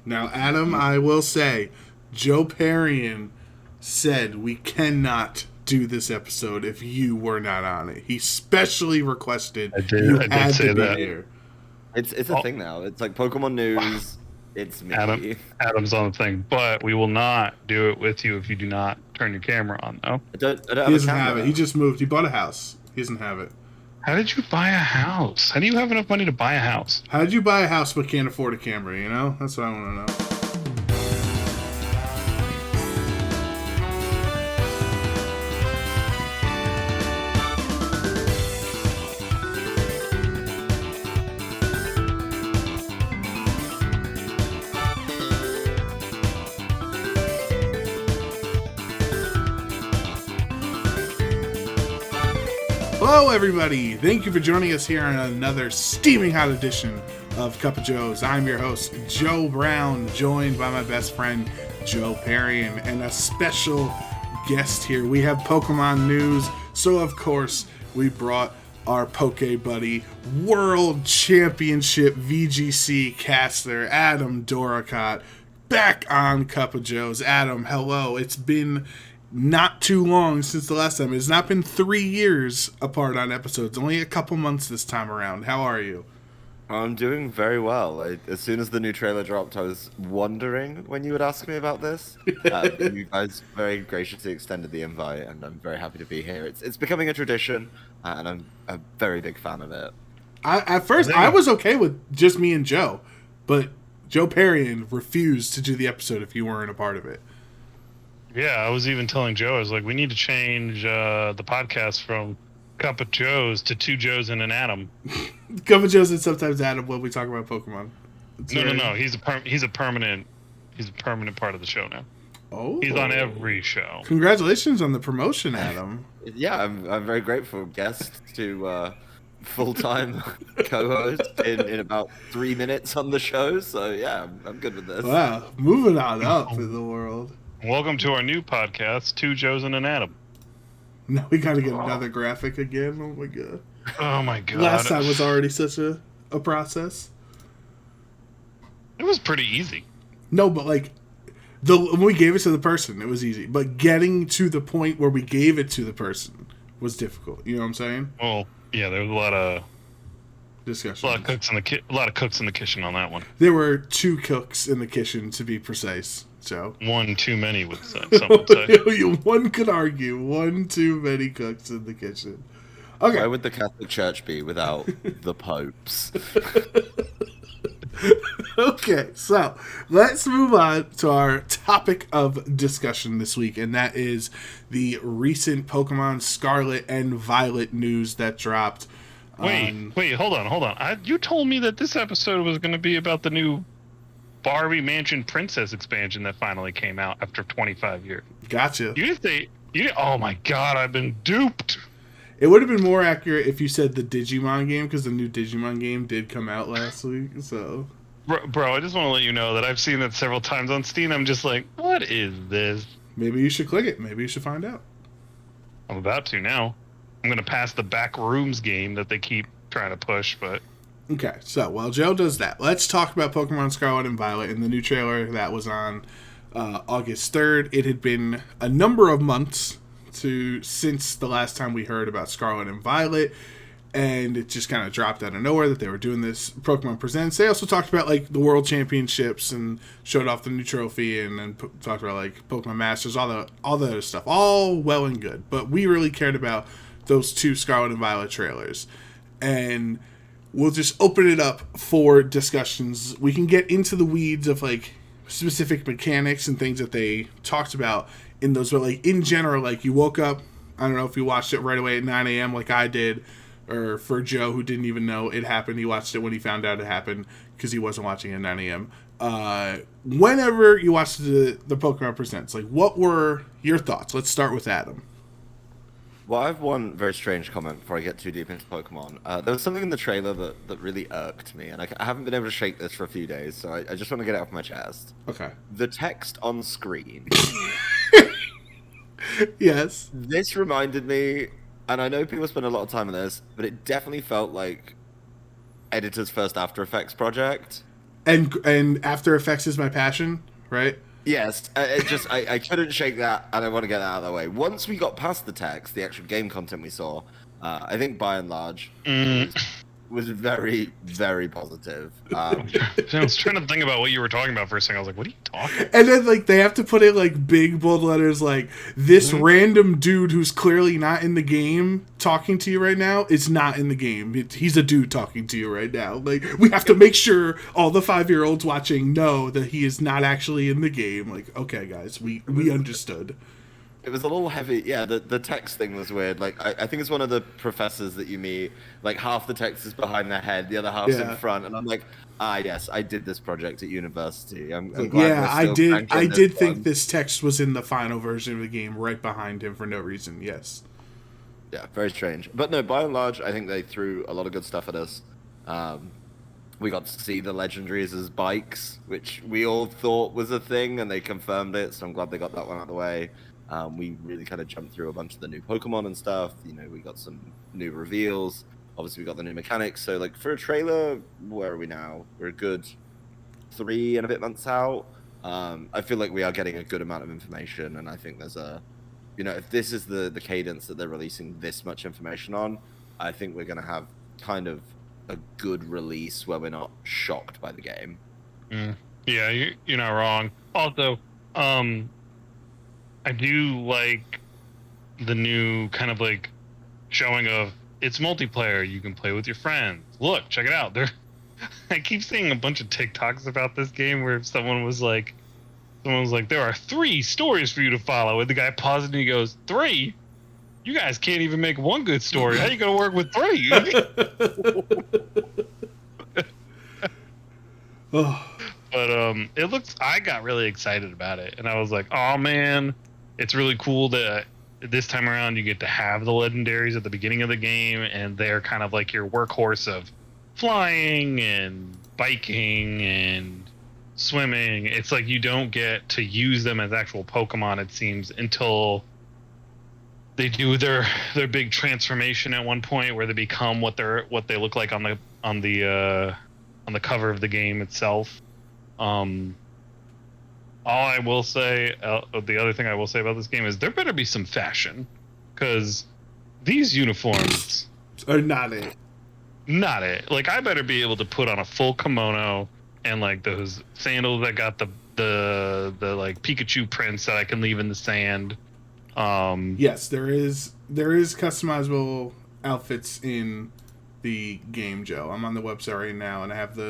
Now, Adam, I will say, Joe Perrion said we cannot do this episode if you were not on it. He specially requested you I did had say to be that. here. It's a thing now. It's like Pokemon news. It's me. Adam's on the thing, but we will not do it with you if you do not turn your camera on, though. I don't He have a doesn't camera. have it. He just moved. He bought a house. He doesn't have it. How did you buy a house? How do you have enough money to buy a house? How did you buy a house but can't afford a camera, you know? That's what I want to know. Hello, everybody. Thank you for joining us here on another steaming hot edition of Cup of Joe's. I'm your host, Joe Brown, joined by my best friend, Joe Perrion, and a special guest here. We have Pokemon news, so of course we brought our Poke Buddy World Championship VGC caster, Adam Dorricott, back on Cup of Joe's. Adam, hello. It's been not too long since the last time. It's not been 3 years apart on episodes. Only a couple months this time around. How are you? I'm doing very well. As soon as the new trailer dropped, I was wondering when you would ask me about this. You guys very graciously extended the invite, and I'm very happy to be here. It's becoming a tradition, and I'm a very big fan of it. At first, I was okay with just me and Joe, but Joe Perrion refused to do the episode if you weren't a part of it. Yeah, I was even telling Joe, I was like, we need to change the podcast from Cup of Joe's to Two Joes and an Adam. Cup of Joe's and sometimes Adam when we talk about Pokemon. No. He's a permanent part of the show now. Oh, he's on every show. Congratulations on the promotion, Adam. Yeah, I'm very grateful. Guest to full-time co-host in about 3 minutes on the show. So yeah, I'm good with this. Wow, moving on up in the world. Welcome to our new podcast, Two Joes and an Adam. Now we gotta get another graphic again. Oh my god. Oh my god. Last time was already such a process. It was pretty easy. No, but like when we gave it to the person, it was easy. But getting to the point where we gave it to the person was difficult. You know what I'm saying? Well, yeah, there was a lot of discussion. A lot of cooks in the kitchen on that one. There were 2 cooks in the kitchen, to be precise. So one too many, some would say. One could argue. One too many cooks in the kitchen. Okay. Where would the Catholic Church be without the popes? Okay, so let's move on to our topic of discussion this week, and that is the recent Pokemon Scarlet and Violet news that dropped. Wait, hold on. You told me that this episode was going to be about the new Barbie Mansion Princess expansion that finally came out after 25 years. Gotcha. Oh my god, I've been duped. It would have been more accurate if you said the Digimon game, because the new Digimon game did come out last week, so... Bro, I just want to let you know that I've seen it several times on Steam. I'm just like, what is this? Maybe you should click it. Maybe you should find out. I'm about to now. I'm going to pass the back rooms game that they keep trying to push, but... Okay, so while Joe does that, let's talk about Pokemon Scarlet and Violet and the new trailer that was on August 3rd. It had been a number of months since the last time we heard about Scarlet and Violet, and it just kind of dropped out of nowhere that they were doing this Pokemon Presents. They also talked about like the World Championships and showed off the new trophy, and then talked about like Pokemon Masters, all the other stuff. All well and good, but we really cared about those 2 Scarlet and Violet trailers, and we'll just open it up for discussions. We can get into the weeds of like specific mechanics and things that they talked about in those, but like in general, like you woke up, I don't know if you watched it right away at 9 a.m. like I did, or for Joe who didn't even know it happened, he watched it when he found out it happened because he wasn't watching at 9 a.m. Whenever you watched the Pokemon Presents, like what were your thoughts? Let's start with Adam. Well, I have one very strange comment before I get too deep into Pokemon. There was something in the trailer that really irked me, and I haven't been able to shake this for a few days, so I just want to get it off my chest. Okay. The text on screen. Yes. This reminded me, and I know people spend a lot of time on this, but it definitely felt like editor's first After Effects project. And After Effects is my passion, right? Yes, I couldn't shake that, and I want to get that out of the way. Once we got past the text, the actual game content we saw, I think by and large was very, very positive. I was trying to think about what you were talking about for a second. I was like, what are you talking about? And then like they have to put in like big bold letters like this random dude who's clearly not in the game talking to you right now is not in the game. He's a dude talking to you right now. Like we have to make sure all the 5-year-olds watching know that he is not actually in the game. Like, okay guys, we understood. It was a little heavy. Yeah, the text thing was weird. Like, I think it's one of the professors that you meet. Like, half the text is behind their head, the other half's in front. And I'm like, yes, I did this project at university. I'm glad I did think this text was in the final version of the game right behind him for no reason. Yes. Yeah, very strange. But no, by and large, I think they threw a lot of good stuff at us. We got to see the legendaries as bikes, which we all thought was a thing, and they confirmed it. So I'm glad they got that one out of the way. We really kind of jumped through a bunch of the new Pokemon and stuff. You know, we got some new reveals. Obviously, we got the new mechanics. So, like, for a trailer, where are we now? We're a good 3 and a bit months out. I feel like we are getting a good amount of information, and I think there's if this is the cadence that they're releasing this much information on, I think we're going to have kind of a good release where we're not shocked by the game. Yeah, you're not wrong. Also, I do like the new kind of like showing of it's multiplayer. You can play with your friends. Look, check it out. I keep seeing a bunch of TikToks about this game where someone was like, there are 3 stories for you to follow. And the guy pauses and he goes, 3? You guys can't even make one good story. How are you going to work with 3? But I got really excited about it. And I was like, oh man, it's really cool that this time around you get to have the legendaries at the beginning of the game, and they're kind of like your workhorse of flying and biking and swimming. It's like you don't get to use them as actual Pokemon, it seems, until they do their big transformation at one point where they become what they look like on the cover of the game itself. All I will say, the other thing I will say about this game is there better be some fashion, because these uniforms are not it. Not it. Like, I better be able to put on a full kimono and like those sandals that got the like Pikachu prints that I can leave in the sand. Yes, there is customizable outfits in the game, Joe. I'm on the website right now, and I have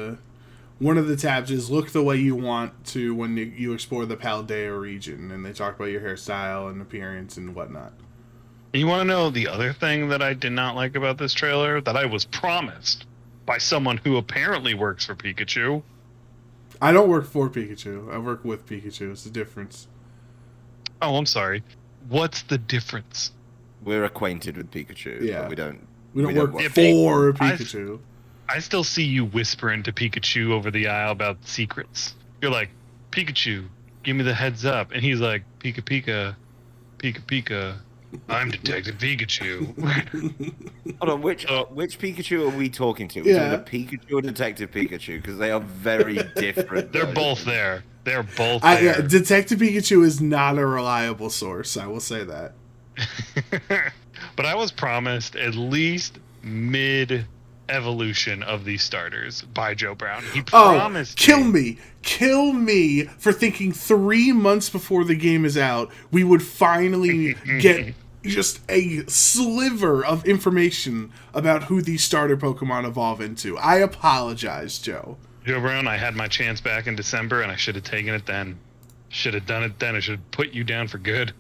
one of the tabs is look the way you want to when you explore the Paldea region, and they talk about your hairstyle and appearance and whatnot. You want to know the other thing that I did not like about this trailer that I was promised by someone who apparently works for Pikachu? I don't work for Pikachu. I work with Pikachu. It's the difference. Oh, I'm sorry. What's the difference? We're acquainted with Pikachu. Yeah. But we don't work for Pikachu. I still see you whispering to Pikachu over the aisle about secrets. You're like, Pikachu, give me the heads up. And he's like, Pika Pika, Pika Pika, I'm Detective Pikachu. Hold on, which Pikachu are we talking to? Are talking Pikachu or Detective Pikachu? Because they are very different. They're both there. They're both there. Yeah, Detective Pikachu is not a reliable source, I will say that. But I was promised at least mid-evolution of these starters by Joe Brown. He promised kill me for thinking 3 months before the game is out, we would finally get just a sliver of information about who these starter Pokemon evolve into. I apologize, Joe. Joe Brown, I had my chance back in December, and I should have taken it then. Should have done it then. I should have put you down for good.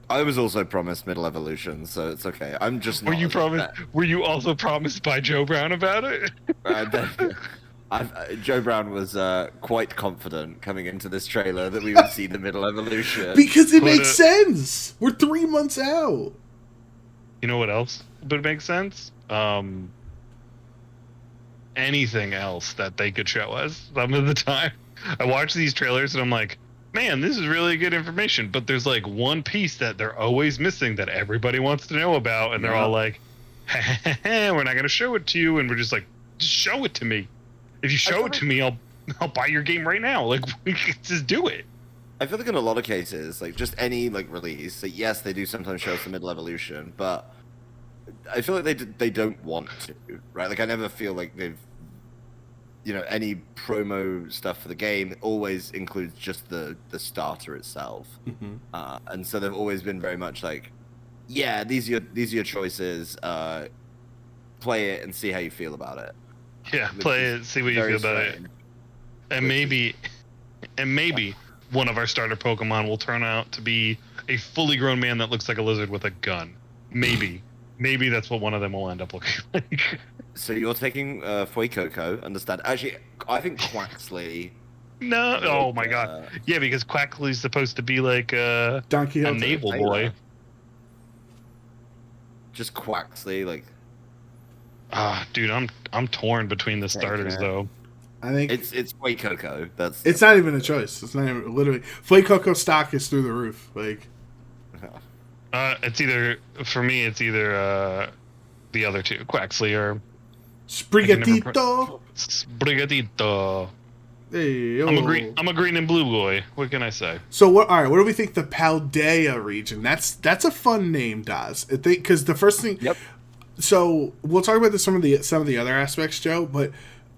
I was also promised middle evolution, so it's okay. I'm just not. Were you also promised by Joe Brown about it? Joe Brown was quite confident coming into this trailer that we would see the middle evolution. Because it makes sense. We're 3 months out. You know what else would make sense? Anything else that they could show us some of the time. I watch these trailers and I'm like, man, this is really good information. But there's like one piece that they're always missing that everybody wants to know about. And they're all like, we're not going to show it to you. And we're just like, just show it to me. If you show it to me, I'll buy your game right now. Like, we can just do it. I feel like in a lot of cases, like just any like release, like yes, they do sometimes show us the middle evolution, but I feel like they don't want to, right? Like I never feel like they've, any promo stuff for the game always includes just the starter itself, and so they've always been very much like, yeah, these are your choices. Play it and see how you feel about it. Yeah, play it, see what you feel about it, and maybe one of our starter Pokemon will turn out to be a fully grown man that looks like a lizard with a gun. Maybe that's what one of them will end up looking like. So you're taking Fuecoco, understand? Actually, I think Quaxley. No, oh my god, yeah, because Quaxley's supposed to be like a naval boy. Just Quaxley, like. Dude, I'm torn between the starters though. I think it's Fuecoco. It's not even a choice. It's not even literally. Fuecoco stock is through the roof. Like, it's either for me. It's either the other two, Quaxley or Sprigatito. Sprigatito. Hey, I'm a green and blue boy. What can I say? So what? All right. What do we think the Paldea region? That's a fun name, Daz. I think because the first thing. Yep. So we'll talk about some of the other aspects, Joe. But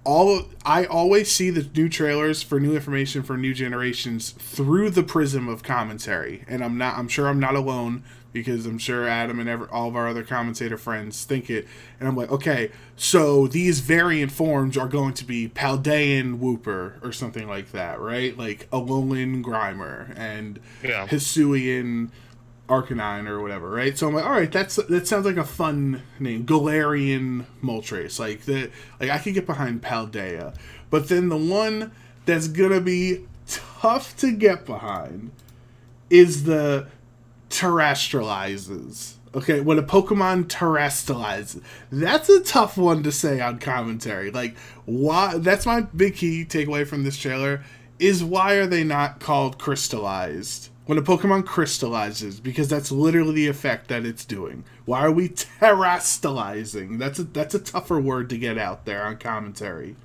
I always see the new trailers for new information for new generations through the prism of commentary, and I'm sure I'm not alone because I'm sure Adam and all of our other commentator friends think it. And I'm like, okay, so these variant forms are going to be Paldean Wooper or something like that, right? Like Alolan Grimer and Hisuian Arcanine or whatever, right? So I'm like, all right, that sounds like a fun name. Galarian Moltres, like I could get behind Paldea, but then the one that's gonna be tough to get behind is the Terastalizes. Okay, when a Pokemon terastalizes, that's a tough one to say on commentary. Like, why? That's my big key takeaway from this trailer is why are they not called crystallized? When a Pokemon crystallizes, because that's literally the effect that it's doing. Why are we terastalizing? That's a tougher word to get out there on commentary.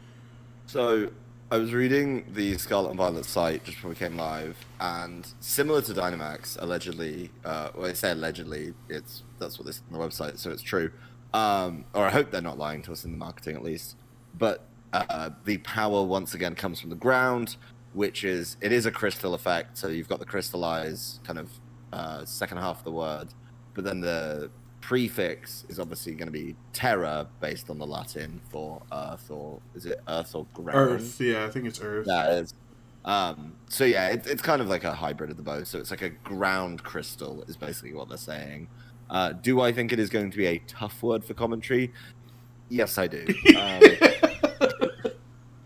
So, I was reading the Scarlet and Violet site just before we came live, and similar to Dynamax, allegedly, well, I say allegedly, that's what this is on the website, so it's true. Or I hope they're not lying to us in the marketing at least. But the power once again comes from the ground, which it is a crystal effect, so you've got the crystallize kind of second half of the word, but then the prefix is obviously going to be terra, based on the Latin for earth, or is it earth or ground? Earth, yeah, I think it's earth. That is. So yeah, it's kind of like a hybrid of the both, so it's like a ground crystal is basically what they're saying. Do I think it is going to be a tough word for commentary? Yes, I do.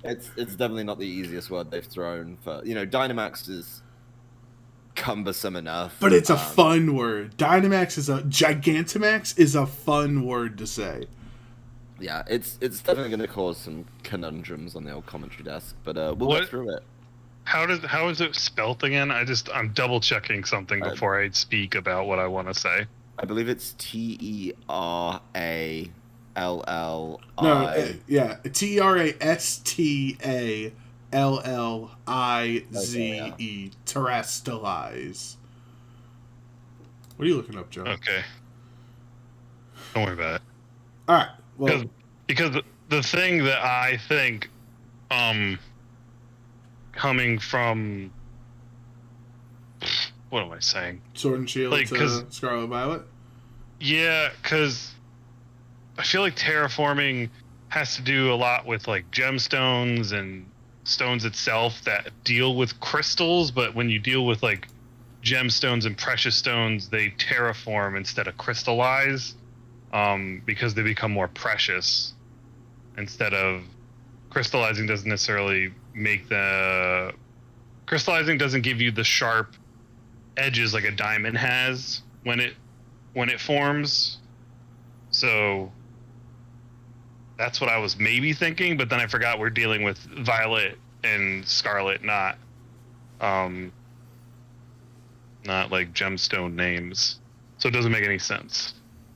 It's definitely not the easiest word they've thrown for, Dynamax is cumbersome enough. But it's a fun word. Gigantamax is a fun word to say. Yeah, it's definitely going to cause some conundrums on the old commentary desk, but we'll get through it. How is it spelt again? I'm double checking something before I speak about what I want to say. I believe it's Teralli. No, yeah, Terastalize. Terastalize. What are you looking up, Joe? Okay. Don't worry about it. All right. Well, because the thing that I think, coming from, what am I saying? Sword and Shield to Scarlet and Violet? Yeah, because I feel like terraforming has to do a lot with like gemstones and stones itself that deal with crystals, but when you deal with like gemstones and precious stones, they terraform instead of crystallize, because they become more precious instead of crystallizing. Doesn't necessarily crystallizing doesn't give you the sharp edges like a diamond has when it forms. So that's what I was maybe thinking, but then I forgot we're dealing with Violet and Scarlet, not like gemstone names. So it doesn't make any sense.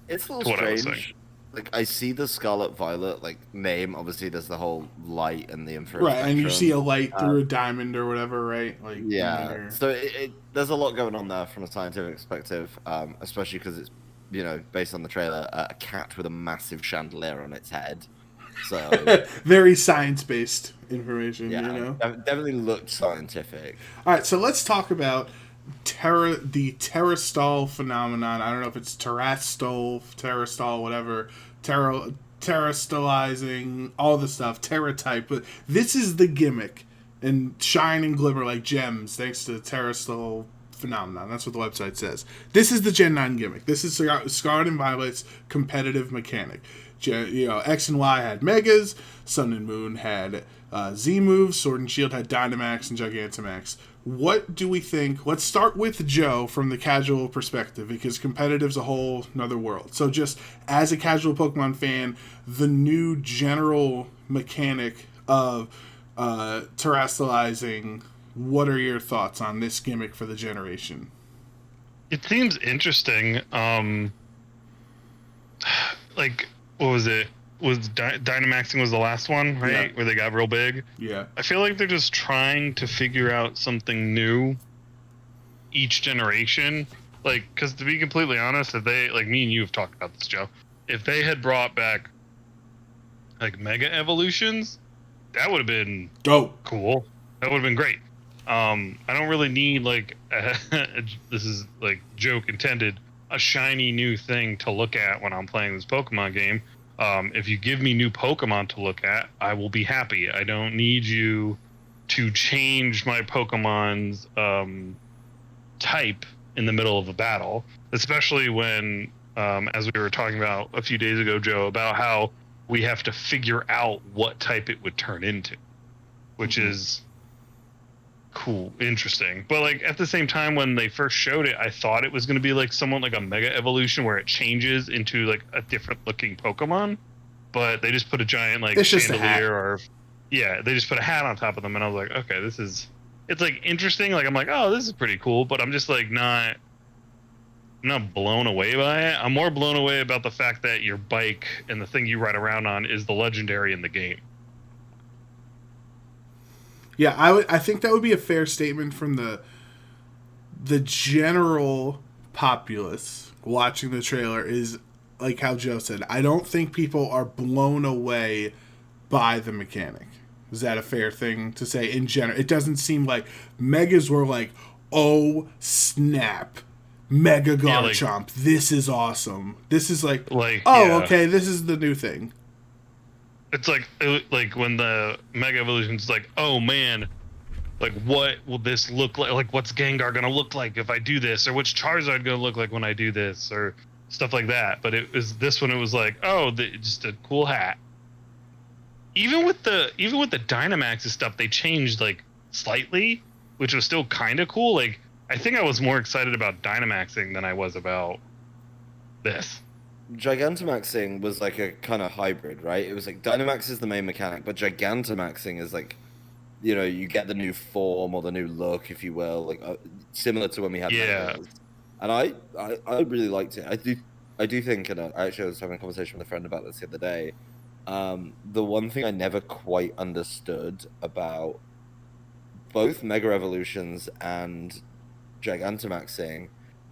It's a little strange. like I see the Scarlet Violet like name. Obviously, there's the whole light and the infrared Right, and you see spectrum. a light through a diamond or whatever, right? Like Yeah, or... so there's a lot going on there from a scientific perspective, especially because it's based on the trailer, a cat with a massive chandelier on its head. So very science-based information, yeah, you know. definitely looked scientific. All right, so let's talk about the Terastal phenomenon. I don't know if it's Terastal, whatever. Terastalizing, all the stuff, Terratype. But this is the gimmick, and shine and glimmer like gems thanks to the Terastal phenomenon. That's what the website says. This is the Gen 9 gimmick. This is Scarlet and Violet's competitive mechanic. X and Y had Megas, Sun and Moon had Z moves, Sword and Shield had Dynamax and Gigantamax. What do we think? Let's start with Joe from the casual perspective, because competitive's a whole nother world. So just as a casual Pokemon fan, the new general mechanic of terastalizing, what are your thoughts on this gimmick for the generation? It seems interesting. Like, what was it? Was Dynamaxing was the last one, right? Yeah. Where they got real big. Yeah. I feel like they're just trying to figure out something new each generation. Like, because to be completely honest, if they, like me and you have talked about this, Joe, if they had brought back like Mega Evolutions, that would have been Dope. cool. That would have been great. I don't really need like this is like joke intended, a shiny new thing to look at when I'm playing this Pokemon game. If you give me new Pokemon to look at, I will be happy. I don't need you to change my Pokemon's type in the middle of a battle, especially when, as we were talking about a few days ago, Joe, about how we have to figure out what type it would turn into, which is cool, interesting. But like at the same time, when they first showed it, I thought it was going to be like somewhat like a Mega Evolution where it changes into like a different looking Pokemon, but they just put a giant like chandelier or they just put a hat on top of them, and I was like, okay, it's like interesting. Like I'm like, oh, this is pretty cool, but I'm just like I'm not blown away by it. I'm more blown away about the fact that your bike and the thing you ride around on is the legendary in the game. Yeah, I think that would be a fair statement from the general populace watching the trailer. Is like how Joe said, I don't think people are blown away by the mechanic. Is that a fair thing to say in general? It doesn't seem like Megas were like, oh snap, Mega Garchomp, this is awesome. This is like okay, this is the new thing. It's like when the Mega Evolution's like, oh man, like what will this look like? Like what's Gengar gonna look like if I do this, or what's Charizard gonna look like when I do this, or stuff like that. But it was this one. It was like, oh, just a cool hat. Even with the Dynamax stuff, they changed like slightly, which was still kind of cool. Like I think I was more excited about Dynamaxing than I was about this. Gigantamaxing was like a kind of hybrid, right? It was like Dynamax is the main mechanic, but Gigantamaxing is like, you get the new form or the new look, if you will, like similar to when we had Megas. And I really liked it. I do think, and I actually was having a conversation with a friend about this the other day. The one thing I never quite understood about both Mega Evolutions and Gigantamaxing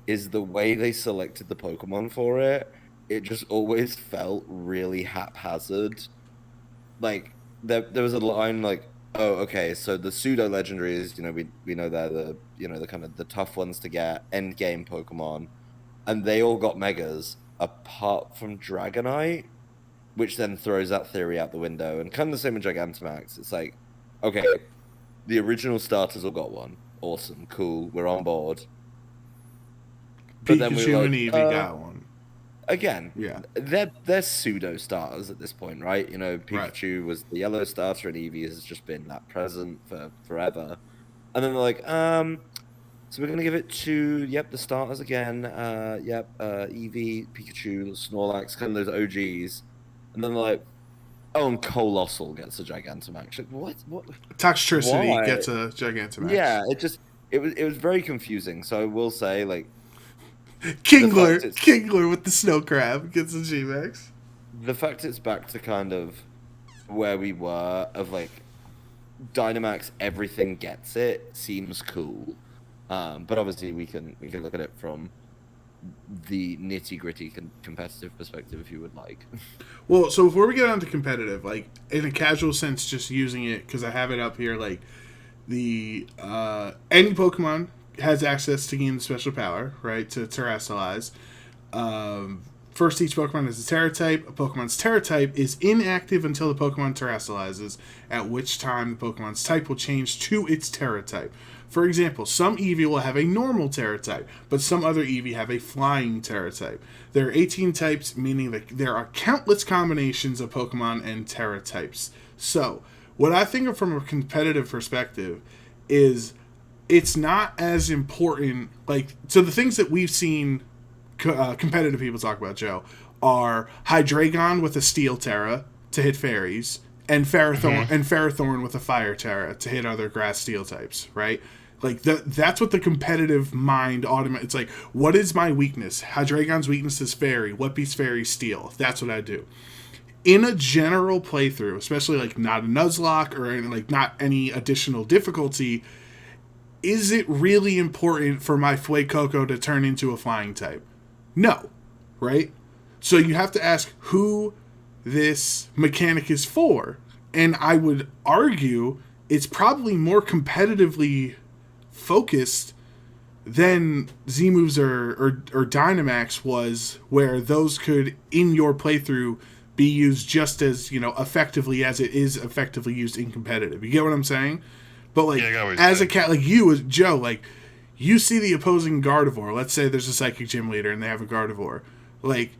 is the way they selected the Pokemon for it. It just always felt really haphazard. Like there was a line like, oh, okay, so the pseudo legendaries, we know they're the kind of the tough ones to get, end game Pokemon, and they all got Megas apart from Dragonite, which then throws that theory out the window. And kind of the same with Gigantamax. It's like, okay, the original starters all got one. Awesome, cool, we're on board. But then we and Eevee got one. Again, yeah, they're pseudo starters at this point, right? Pikachu was the yellow starter, and Eevee has just been that present for forever. And then they're like, so we're gonna give it to the starters again. Eevee, Pikachu, Snorlax, kind of those OGs. And then they're like, oh, and Colossal gets a Gigantamax. Like, what? Toxtricity gets a Gigantamax. Yeah, it was very confusing. So I will say, like, Kingler with the snow crab gets a G-Max. the fact it's back to kind of where we were of like Dynamax, everything gets it, seems cool. But obviously we can look at it from the nitty gritty competitive perspective if you would like. Well, so before we get on to competitive, like in a casual sense, just using it because I have it up here, like the any Pokemon has access to gain special power, right? To terastalize. First, each Pokemon is a Terra type. A Pokemon's Terra type is inactive until the Pokemon terastalizes, at which time the Pokemon's type will change to its Terra type. For example, some Eevee will have a normal Terra type, but some other Eevee have a flying Terra type. There are 18 types, meaning that there are countless combinations of Pokemon and Terra types. So, what I think of from a competitive perspective is it's not as important, like, so the things that we've seen competitive people talk about, Joe, are Hydreigon with a Steel Terra to hit fairies, and Ferrothorn with a Fire Terra to hit other Grass Steel types, right? Like that's what the competitive mind it's like, what is my weakness? Hydreigon's weakness is Fairy. What beats Fairy? Steel. That's what I do. In a general playthrough, especially like not a Nuzlocke or like not any additional difficulty, is it really important for my Fuecoco to turn into a flying type? No, right? So you have to ask who this mechanic is for. And I would argue it's probably more competitively focused than Z-Moves or Dynamax was, where those could, in your playthrough, be used just as, effectively as it is effectively used in competitive. You get what I'm saying? But, like, as a cat, like you, as Joe, like, you see the opposing Gardevoir. Let's say there's a Psychic Gym Leader and they have a Gardevoir. Like,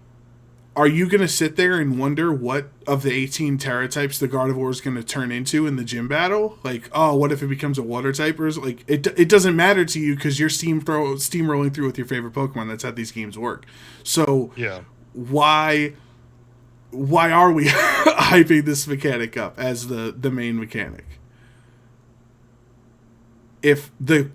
are you going to sit there and wonder what of the 18 Terra types the Gardevoir is going to turn into in the gym battle? Like, oh, what if it becomes a Water type? Or like, it doesn't matter to you because you're steamrolling through with your favorite Pokemon. That's how these games work. So, yeah, why are we hyping this mechanic up as the main mechanic? If the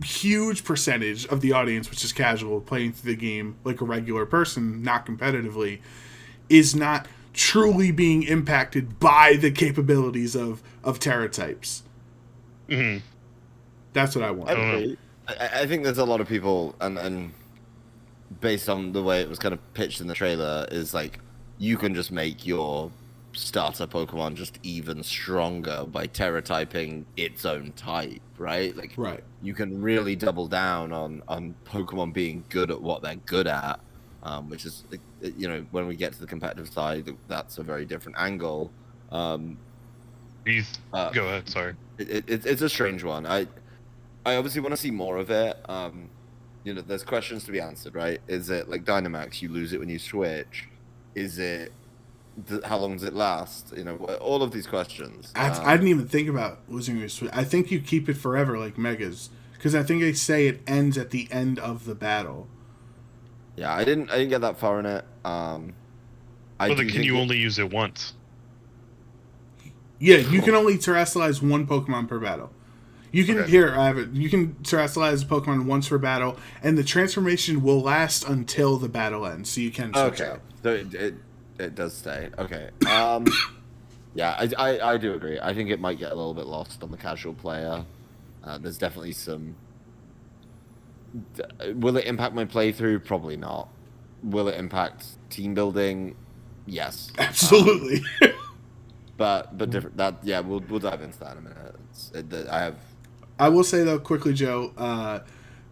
huge percentage of the audience, which is casual, playing through the game like a regular person, not competitively, is not truly being impacted by the capabilities of Terra types. Mm-hmm. That's what I want. I think there's a lot of people, and based on the way it was kind of pitched in the trailer, is like, you can just make your starter Pokemon just even stronger by Terra typing its own type, right? Like, right. You can really double down on Pokemon being good at what they're good at, which is, when we get to the competitive side, that's a very different angle. Go ahead, sorry. It's a strange one. I obviously want to see more of it. There's questions to be answered, right? Is it like Dynamax, you lose it when you switch? Is it how long does it last? All of these questions. I didn't even think about losing your switch. I think you keep it forever, like Megas, because I think they say it ends at the end of the battle. Yeah, I didn't get that far in it. Can you only use it once? Yeah, you can only terastalize one Pokemon per battle. You can I have it. You can terastalize a Pokemon once per battle, and the transformation will last until the battle ends. So you can switch out. So it does stay. Okay. Yeah, I do agree. I think it might get a little bit lost on the casual player. There's definitely some... Will it impact my playthrough? Probably not. Will it impact team building? Yes. Absolutely. But different... we'll dive into that in a minute. I will say, though, quickly, Joe,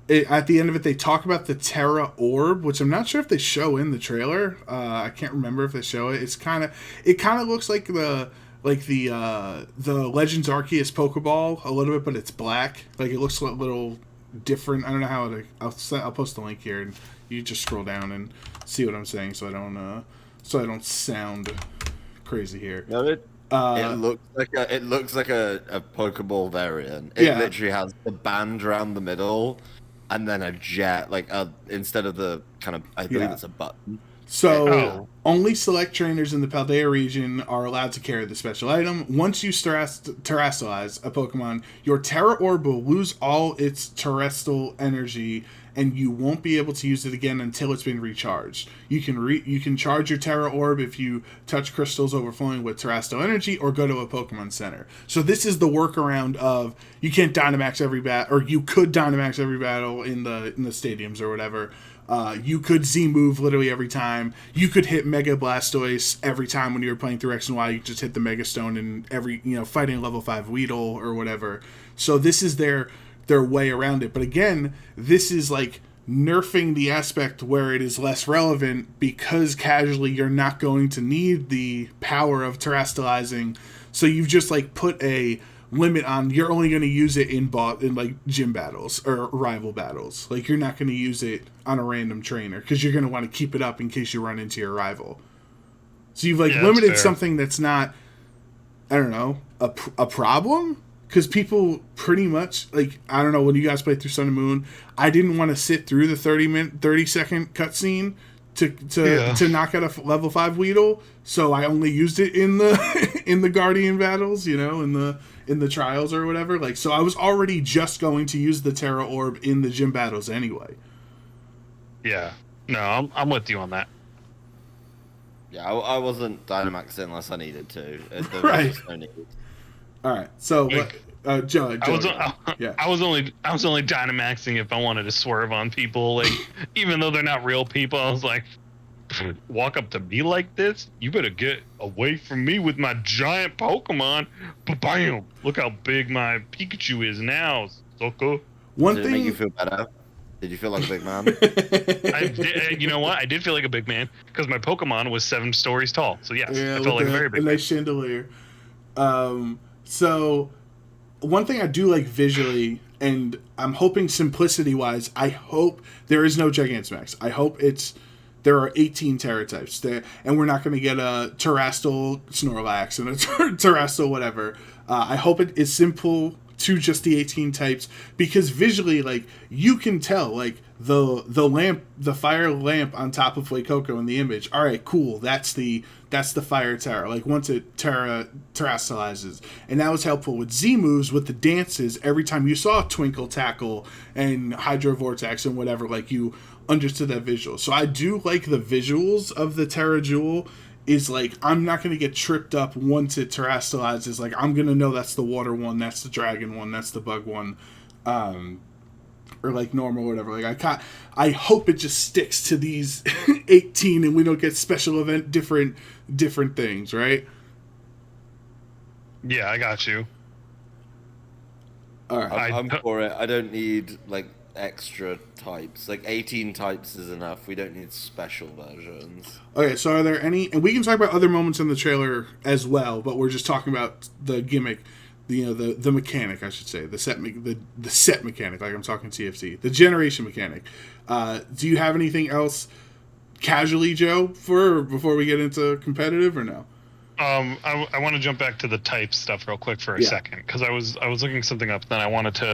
at the end of it, they talk about the Terra Orb, which I'm not sure if they show in the trailer. I can't remember if they show it. It kind of looks like the Legends Arceus Pokeball a little bit, but it's black. Like, it looks a little different. I don't know how to. I'll post the link here, and you just scroll down and see what I'm saying, so I don't sound crazy here. No, it looks like a Pokeball variant. It literally has the band around the middle. And then a jet, instead of the kind of, I believe it's a button. So Oh. only select trainers in the Paldea region are allowed to carry the special item. Once you terastalize a Pokemon, your Terra Orb will lose all its Terastal energy, and you won't be able to use it again until it's been recharged. You can charge your Terra Orb if you touch crystals overflowing with Terastal energy, or go to a Pokemon Center. So this is the workaround of you can't Dynamax every battle, or you could Dynamax every battle in the stadiums or whatever. You could Z move literally every time. You could hit Mega Blastoise every time when you were playing through X and Y. You just hit the Mega Stone and every fighting level 5 Weedle or whatever. So this is their way around it. But again, this is like nerfing the aspect where it is less relevant, because casually you're not going to need the power of terastalizing. So you've just like put a limit on, you're only going to use it in like gym battles or rival battles. Like you're not going to use it on a random trainer, because you're going to want to keep it up in case you run into your rival. So you've like limited something that's not, I don't know, a problem. Because people pretty much, like, I don't know, when you guys played through Sun and Moon, I didn't want to sit through the 30-second cutscene to knock out a level 5 Weedle, so I only used it in the Guardian battles, in the trials or whatever. Like, so I was already just going to use the Terra Orb in the gym battles anyway. Yeah. No, I'm with you on that. Yeah, I wasn't Dynamaxing unless I needed to. Right. No need. All right. So, Joe. I was only Dynamaxing if I wanted to swerve on people, like even though they're not real people. I was like, walk up to me like this? You better get away from me with my giant Pokemon. Bam! Look how big my Pikachu is now, sucker. Did it make you feel better? Did you feel like a big man? I did, you know what? I did feel like a big man because my Pokemon was 7 stories tall. So yes, yeah, I felt like a very big nice chandelier. So one thing I do like visually, and I'm hoping simplicity-wise, I hope there is no Gigantamax. I hope there are 18 Terra types there, and we're not going to get a Terastal Snorlax and a Terastal whatever. I hope it is simple to just the 18 types, because visually, like, you can tell, like, the fire lamp on top of Fuecoco in the image. All right, cool. That's the fire Terra. Like, once it terastalizes, and that was helpful with Z moves, with the dances. Every time you saw Twinkle, Tackle, and Hydro Vortex and whatever, like, you understood that visual. So I do like the visuals of the Terra Jewel. Is like, I'm not going to get tripped up once it terastalizes. Like, I'm going to know that's the water one, that's the dragon one, that's the bug one, or like normal or whatever. Like, I hope it just sticks to these 18 and we don't get special event different things, right? Yeah, I got you. All right. I'm for it. I don't need, like, extra types. Like, 18 types is enough. We don't need special versions. Okay, so are there any, and we can talk about other moments in the trailer as well, but we're just talking about the gimmick, the mechanic, I should say, the set mechanic, like I'm talking TFT, the generation mechanic. Do you have anything else casually, Joe, before we get into competitive, or no? I want to jump back to the type stuff real quick for a second, because I was looking something up, then I wanted to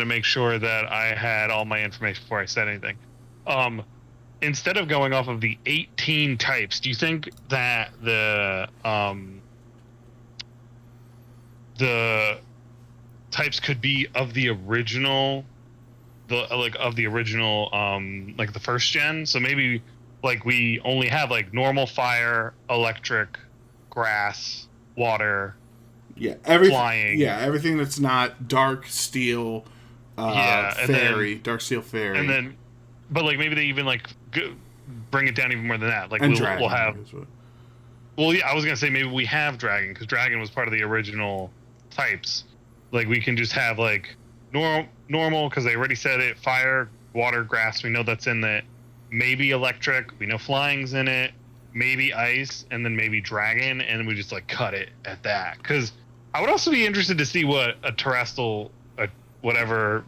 make sure that I had all my information before I said anything. Instead of going off of the 18 types, do you think that the types could be of the original, like the first gen? So maybe like we only have like normal fire, electric, grass, water. Yeah, everything. Flying. Yeah, everything that's not dark steel, fairy, dark steel fairy, and then, but like maybe they even like bring it down even more than that. Like and we'll have. Well, yeah, I was gonna say maybe we have dragon, because dragon was part of the original types. Like we can just have like normal because they already said it. Fire, water, grass. We know that's in it. Maybe electric. We know flying's in it. Maybe ice, and then maybe dragon, and we just like cut it at that. Because I would also be interested to see what a Terastal, whatever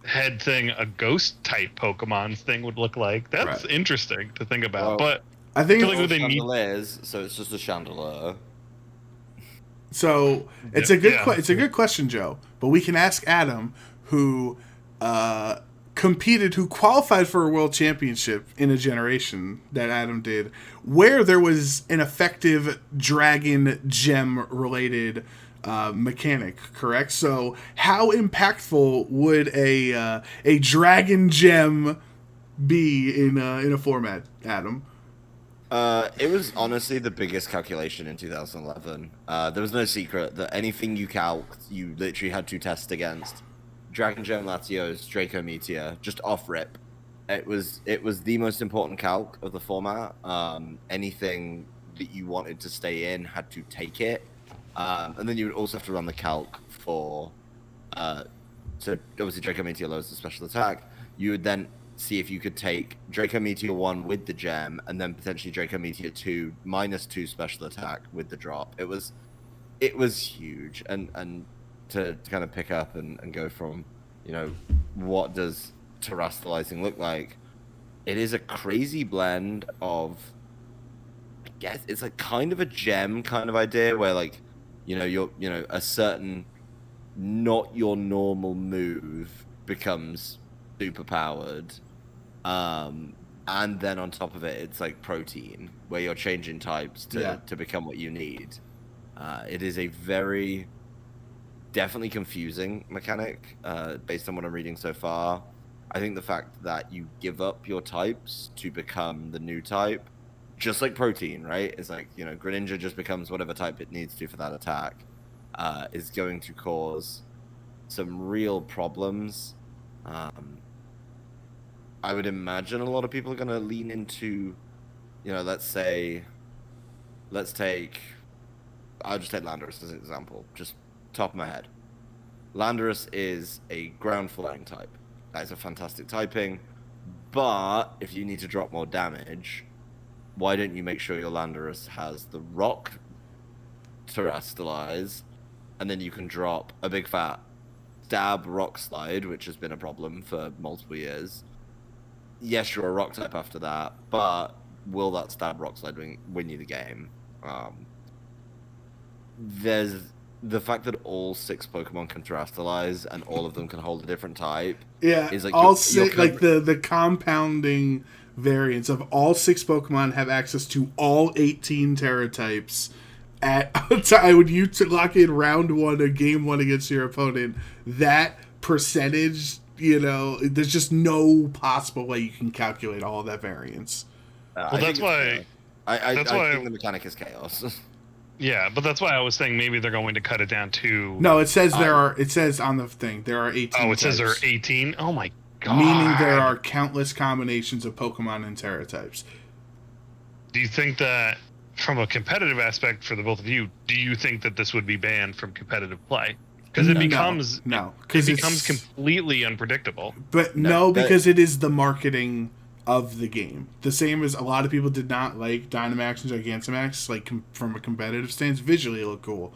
head thing, a ghost type Pokemon's thing would look like. That's interesting to think about. Well, but I think it's like chandeliers, so it's just a chandelier. So it's a good question, Joe. But we can ask Adam, who competed, who qualified for a world championship in a generation that Adam did, where there was an effective dragon gem related mechanic, correct? So how impactful would a dragon gem be in a format, Adam? It was honestly the biggest calculation in 2011. There was no secret that anything you calced, you literally had to test against. Dragon Gem Latios, Draco Meteor, just off rip. It was the most important calc of the format. Anything that you wanted to stay in had to take it. And then you would also have to run the calc for so obviously Draco Meteor lowers the special attack. You would then see if you could take Draco Meteor 1 with the gem, and then potentially Draco Meteor 2 -2 special attack with the drop. It was huge, and to kind of pick up and go from, what does terastalizing look like? It is a crazy blend of, I guess it's like kind of a gem kind of idea where you're a certain not your normal move becomes super powered. And then on top of it, it's like protein, where you're changing types to become what you need. It is a very definitely confusing mechanic, based on what I'm reading so far. I think the fact that you give up your types to become the new type, just like protein, right? It's like, Greninja just becomes whatever type it needs to for that attack, is going to cause some real problems. I would imagine a lot of people are going to lean into, let's take, I'll just take Landorus as an example, just top of my head. Landorus is a ground flying type. That is a fantastic typing, but if you need to drop more damage, why don't you make sure your Landorus has the rock terastalize, and then you can drop a big fat stab rock slide, which has been a problem for multiple years. Yes, you're a rock type after that, but will that stab rock slide win you the game? There's the fact that all 6 Pokemon can terastalize and all of them can hold a different type. Yeah, is like all six, like the compounding variants of all 6 Pokemon have access to all 18 Terra types at a time when you lock in round 1 or game 1 against your opponent. That percentage, there's just no possible way you can calculate all of that variance. Well, that's why. I think the mechanic is chaos. Yeah, but that's why I was saying maybe they're going to cut it down to. No, it says it says on the thing there are 18. Oh, it types, says there are 18. Oh my god! Meaning there are countless combinations of Pokemon and Terra types. Do you think that, from a competitive aspect for the both of you, do you think that this would be banned from competitive play? Because it becomes completely unpredictable. But because it is the marketing of the game. The same as a lot of people did not like Dynamax and Gigantamax, like from a competitive stance. Visually, it looked cool,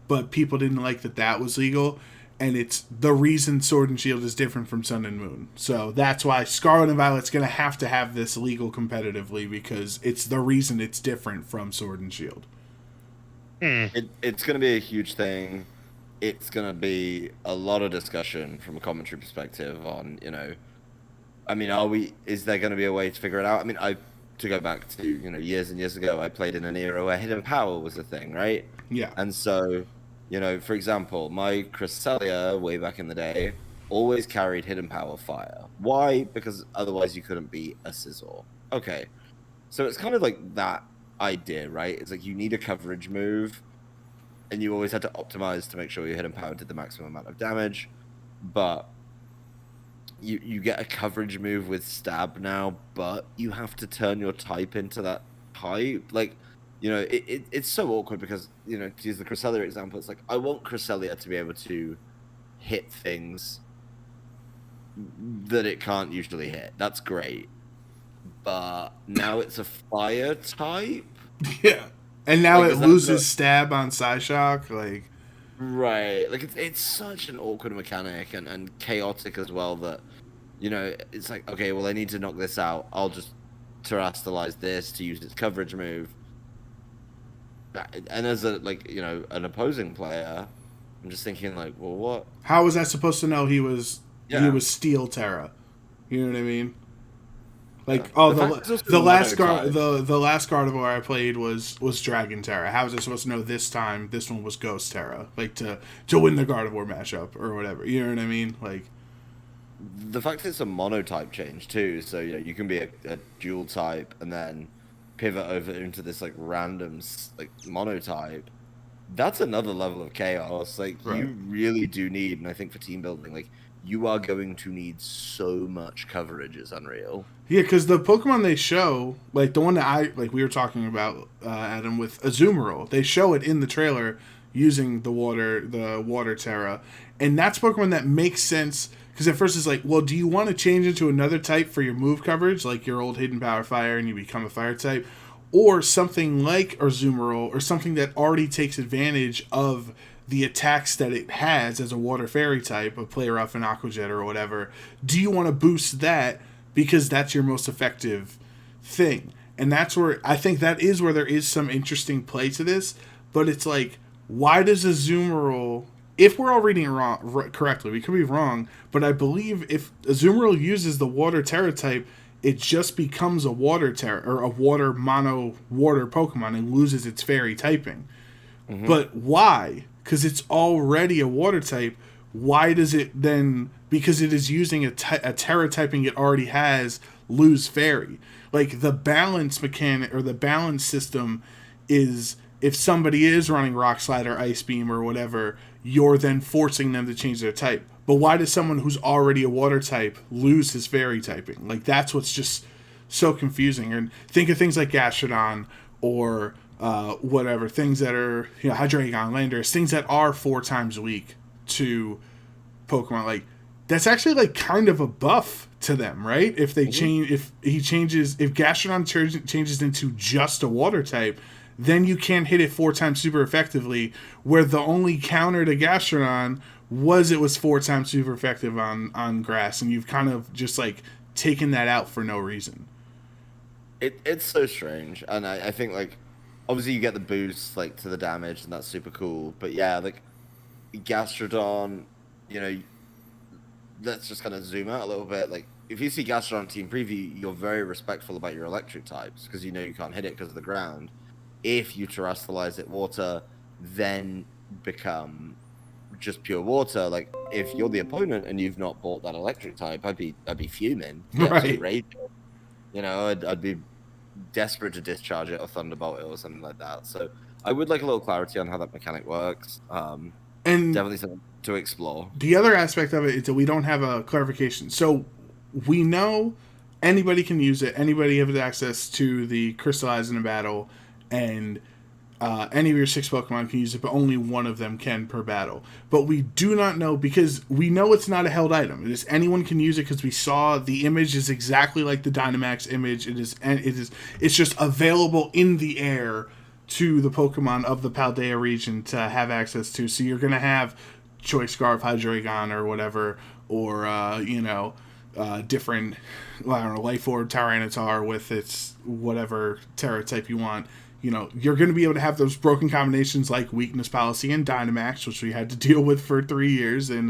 but people didn't like that was legal, and it's the reason Sword and Shield is different from Sun and Moon. So that's why Scarlet and Violet's going to have this legal competitively, because it's the reason it's different from Sword and Shield. It's going to be a huge thing. It's going to be a lot of discussion from a commentary perspective on, is there going to be a way to figure it out? To go back to, years and years ago, I played in an era where hidden power was a thing, right? Yeah. And so, for example, my Cresselia way back in the day always carried hidden power fire. Why? Because otherwise you couldn't be a Scizor. Okay. So it's kind of like that idea, right? It's like you need a coverage move, and you always had to optimize to make sure your hidden power did the maximum amount of damage, but you get a coverage move with stab now, but you have to turn your type into that type. It's so awkward because, to use the Cresselia example, it's like, I want Cresselia to be able to hit things that it can't usually hit. That's great. But now it's a fire type? Yeah. And now it loses stab on Psyshock, Right. It's such an awkward mechanic and chaotic as well that, it's like, okay, well, I need to knock this out. I'll just terastalize this to use its coverage move. And as an opposing player, I'm just thinking well, what? How was I supposed to know he was Steel Terra? You know what I mean? Like, oh, the last Gardevoir I played was Dragon Terra. How was I supposed to know this time this one was Ghost Terra? Like, to win the Gardevoir matchup or whatever. You know what I mean? Like, the fact it's a monotype change too, so you can be a dual type and then pivot over into this like random like monotype. That's another level of chaos. Like, right. You really do need, and I think for team building, like, you are going to need so much coverage. It's unreal. Yeah, because the Pokemon they show, like the one that we were talking about, Adam, with Azumarill, they show it in the trailer using the water Terra, and that's Pokemon that makes sense. Because at first it's like, well, do you want to change into another type for your move coverage, like your old Hidden Power Fire, and you become a Fire type, or something like Azumarill, or something that already takes advantage of the attacks that it has as a Water Fairy type, a Play Rough and Aqua Jet or whatever? Do you want to boost that because that's your most effective thing? And that's where I think that is where there is some interesting play to this. But it's like, why does Azumarill, if we're all reading it correctly, we could be wrong, but I believe if Azumarill uses the Water Terra type, it just becomes a Water Terra, or a Water Mono Water Pokemon, and loses its Fairy typing. Mm-hmm. But why? Because it's already a Water type. Why does it then, because it is using a Terra typing it already has, lose Fairy? Like, the balance mechanic, or the balance system is, if somebody is running Rock Slide or Ice Beam or whatever, you're then forcing them to change their type. But why does someone who's already a Water type lose his Fairy typing? Like, that's what's just so confusing. And think of things like Gastrodon, or whatever, things that are, Hydreigon, Landorus, things that are 4 times weak to Pokemon. Like, that's actually like kind of a buff to them, right? If they change, if Gastrodon changes into just a Water type, then you can hit it 4 times super effectively, where the only counter to Gastrodon was it was 4 times super effective on grass, and you've kind of just like taken that out for no reason. It's so strange, and I think, like, obviously you get the boost like to the damage, and that's super cool. But yeah, like Gastrodon, let's just kind of zoom out a little bit. Like, if you see Gastrodon team preview, you're very respectful about your electric types because you can't hit it because of the ground. If you terrestrialize it water, then become just pure water. Like, if you're the opponent and you've not bought that electric type, I'd be fuming. Right. I'd be desperate to discharge it or thunderbolt it or something like that. So I would like a little clarity on how that mechanic works. And definitely something to explore. The other aspect of it is that we don't have a clarification. So we know anybody can use it. Anybody has access to the Crystallize in a battle, and any of your 6 Pokemon can use it, but only one of them can per battle. But we do not know, because we know it's not a held item. It is anyone can use it, because we saw the image is exactly like the Dynamax image. It's just available in the air to the Pokemon of the Paldea region to have access to. So you're gonna have Choice Scarf, Hydreigon, or whatever, or different, Life Orb, Tyranitar with its whatever Terra type you want. You're going to be able to have those broken combinations like Weakness Policy and Dynamax, which we had to deal with for 3 years in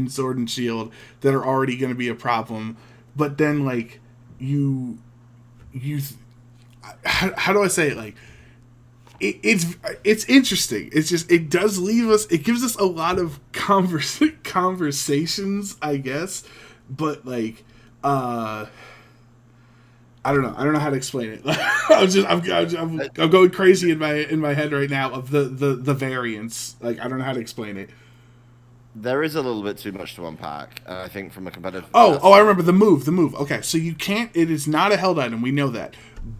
Sword and Shield, that are already going to be a problem. But then, like, how do I say it? Like, it's interesting. It's just, it does leave us, it gives us a lot of conversations, I guess. But, like, I don't know how to explain it. I'm going crazy in my head right now of the variance. Like, I don't know how to explain it. There is a little bit too much to unpack, I think, from a competitive. I remember the move. Okay, so you can't. It is not a held item. We know that.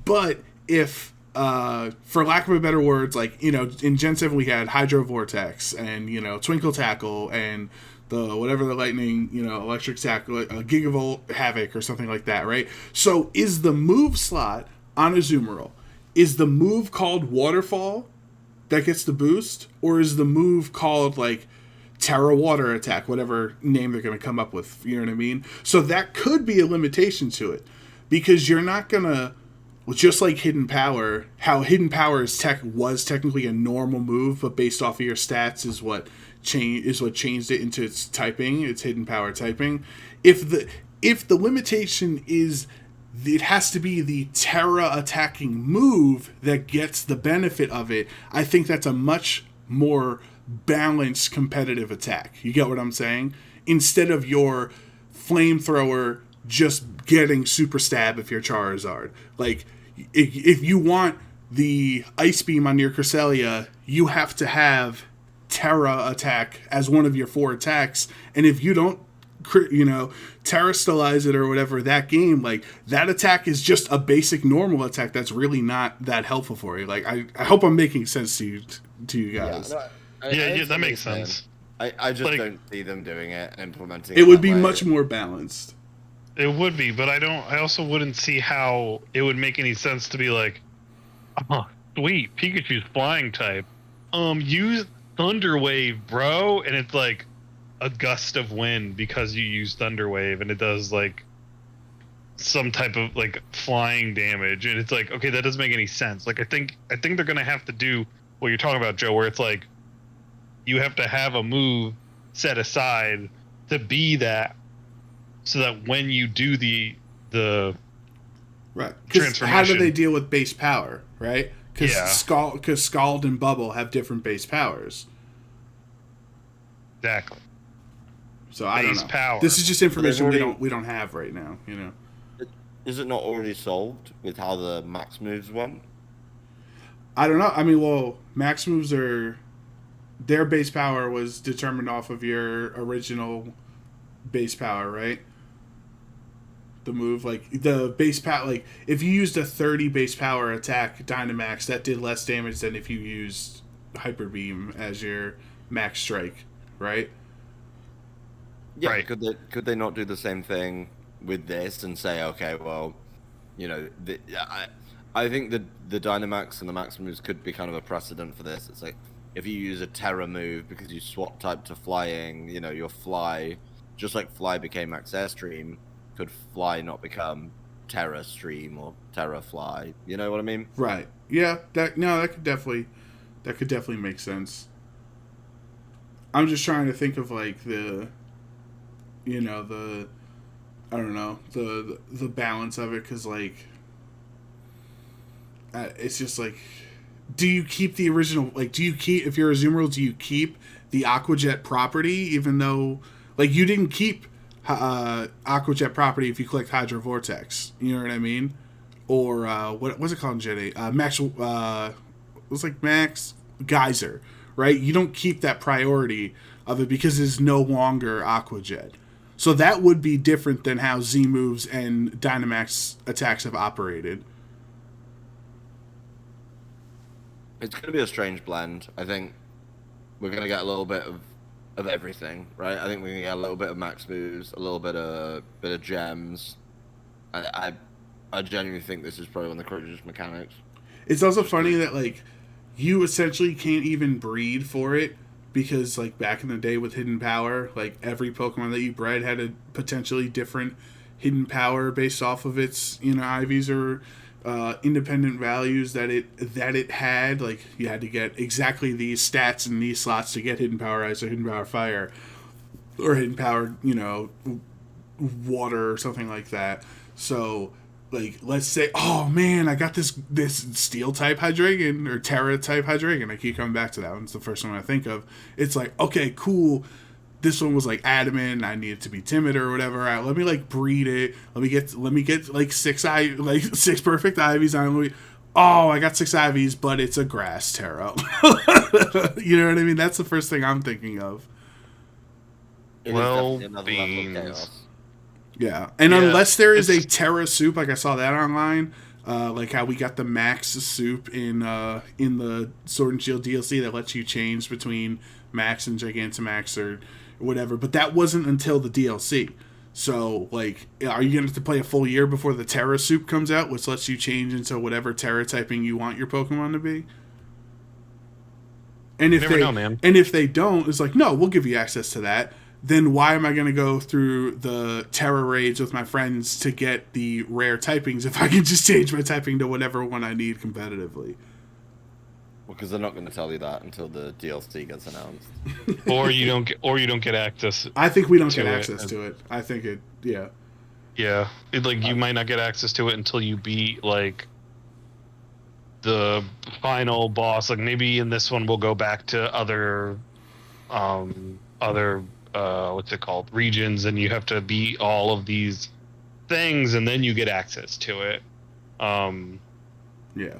But if, for lack of a better words, like, in Gen 7 we had Hydro Vortex and Twinkle Tackle and the whatever the lightning, electric tackle, Gigavolt Havoc or something like that, right? So is the move slot on Azumarill, is the move called Waterfall that gets the boost, or is the move called like Terra Water Attack, whatever name they're going to come up with, you know what I mean? So that could be a limitation to it, because you're not going to, just like Hidden Power, how Hidden Power was technically a normal move, but based off of your stats is what changed it into its typing, its Hidden Power typing. If if the limitation is it has to be the Terra attacking move that gets the benefit of it, I think that's a much more balanced competitive attack. You get what I'm saying? Instead of your flamethrower just getting super stab if you're Charizard. Like, if you want the Ice Beam on your Cresselia, you have to have Terra attack as one of your 4 attacks, and if you don't Terastalize it or whatever that game, like, that attack is just a basic normal attack that's really not that helpful for you. Like, I hope I'm making sense to you guys. Yeah, that makes sense. I just Like, don't see them doing it and implementing It would that be way. much more balanced. It would be, but I also wouldn't see how it would make any sense to be like, oh, sweet, Pikachu's flying type. Use Thunder Wave, bro. And it's like a gust of wind because you use Thunder Wave, and it does like some type of like flying damage. And it's like, okay, that doesn't make any sense. Like, I think they're gonna have to do what you're talking about, Joe, where it's like you have to have a move set aside to be that, so that when you do the right, because how do transformation, they deal with base power, right? Because Yeah. Scald and Bubble have different base powers. exactly. So I don't Base know. power. This is just information already- we don't have right now. You know. Is it not already solved with how the max moves went? I don't know. I mean, well, max moves are their base power was determined off of your original base power, right? The move, like the base power, like if you used a 30 base power attack Dynamax, that did less damage than if you used Hyper Beam as your max strike, right? Yeah. Right. Could they not do the same thing with this and say, okay, well, I think the Dynamax and the max moves could be kind of a precedent for this. It's like, if you use a Terra move because you swap type to flying, your Fly, just like Fly became Max Airstream, could Fly not become Terra Stream or Terra Fly? You know what I mean? Right. Yeah. That could definitely make sense. I'm just trying to think of like the I don't know, the balance of it, because like it's just like, do you keep the original, like, if you're a Azumarill, do you keep the Aqua Jet property, even though, like, you didn't keep Aqua Jet property if you collect Hydro Vortex, you know what I mean? Or what was it called in Gen 8? Max, it was like Max Geyser, right? You don't keep that priority of it because it's no longer Aqua Jet. So that would be different than how Z moves and Dynamax attacks have operated. It's going to be a strange blend. I think we're going to get a little bit of everything, right? I think we're going to get a little bit of max moves, a little bit of gems. I genuinely think this is probably one of the craziest mechanics. It's also funny that, like, you essentially can't even breed for it, because, like, back in the day with Hidden Power, like, every Pokemon that you bred had a potentially different hidden power based off of its, IVs or independent values that it had. Like, you had to get exactly these stats in these slots to get Hidden Power Ice or Hidden Power Fire or Hidden Power, Water or something like that. So, like, let's say, oh man, I got this Steel type Hydreigon or Terra type Hydreigon. I keep coming back to that one. It's the first one I think of. It's like, okay, cool. This one was like adamant. I need it to be timid or whatever. All right, let me like breed it. Let me get like six perfect Ivies on it. Oh, I got 6 Ivies, but it's a grass Terra. You know what I mean? That's the first thing I'm thinking of. It is Well, definitely another level of beans. chaos. Yeah, and Yeah, unless there is a it's- Terra soup, like I saw that online, like how we got the Max soup in the Sword and Shield DLC that lets you change between Max and Gigantamax or whatever, but that wasn't until the DLC. So, like, are you going to have to play a full year before the Terra soup comes out, which lets you change into whatever Terra typing you want your Pokemon to be? And if Never know, man. And if they don't, it's like, no, we'll give you access to that. Then why am I going to go through the Terra raids with my friends to get the rare typings if I can just change my typing to whatever one I need competitively? Because they're not going to tell you that until the DLC gets announced. or you don't get access. I think we don't get To it. access to it. I think it, yeah. Yeah, you might not get access to it until you beat like the final boss. Like maybe in this one we'll go back to other what's it called, regions, and you have to beat all of these things, and then you get access to it. Yeah.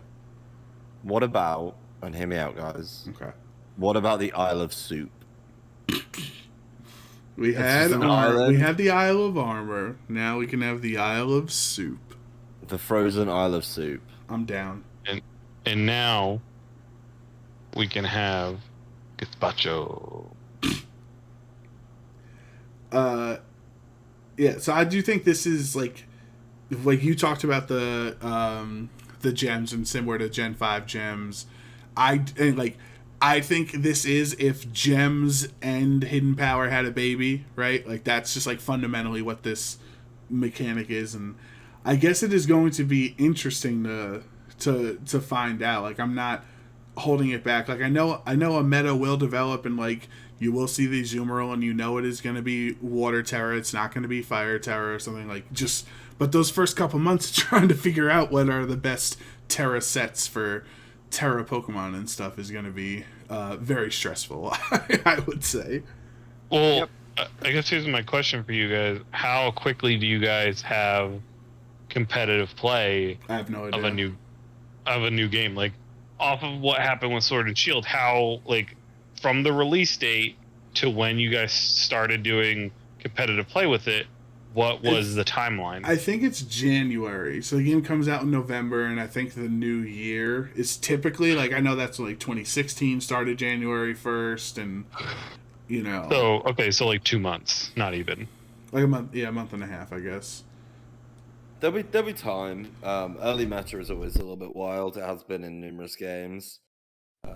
What about, and hear me out, guys. Okay. What about the Isle of Soup? We had the Isle of Armor. Now we can have the Isle of Soup. The frozen Isle of Soup. I'm down. And now we can have gazpacho. Yeah, so I do think this is like you talked about the gems and similar to Gen 5 gems. I think this is if gems and hidden power had a baby, right? Like that's just like fundamentally what this mechanic is, and I guess it is going to be interesting to find out. Like I'm not holding it back. Like I know a meta will develop, and like you will see the Azumarill, and you know it is going to be Water Terra. It's not going to be Fire Terra or something like just. But those first couple months trying to figure out what are the best Terra sets for Terra Pokemon and stuff is going to be very stressful, I would say. Well, I guess here's my question for you guys: how quickly do you guys have competitive play? I have no idea. of a new game, like off of what happened with Sword and Shield? How like from the release date to when you guys started doing competitive play with it? What was the timeline? I think it's January. So the game comes out in November, and I think the new year is typically, like, I know that's like 2016 started January 1st, and, you know. So, okay, so like 2 months, not even. Like a month and a half, I guess. There'll be time. Early meta is always a little bit wild. It has been in numerous games.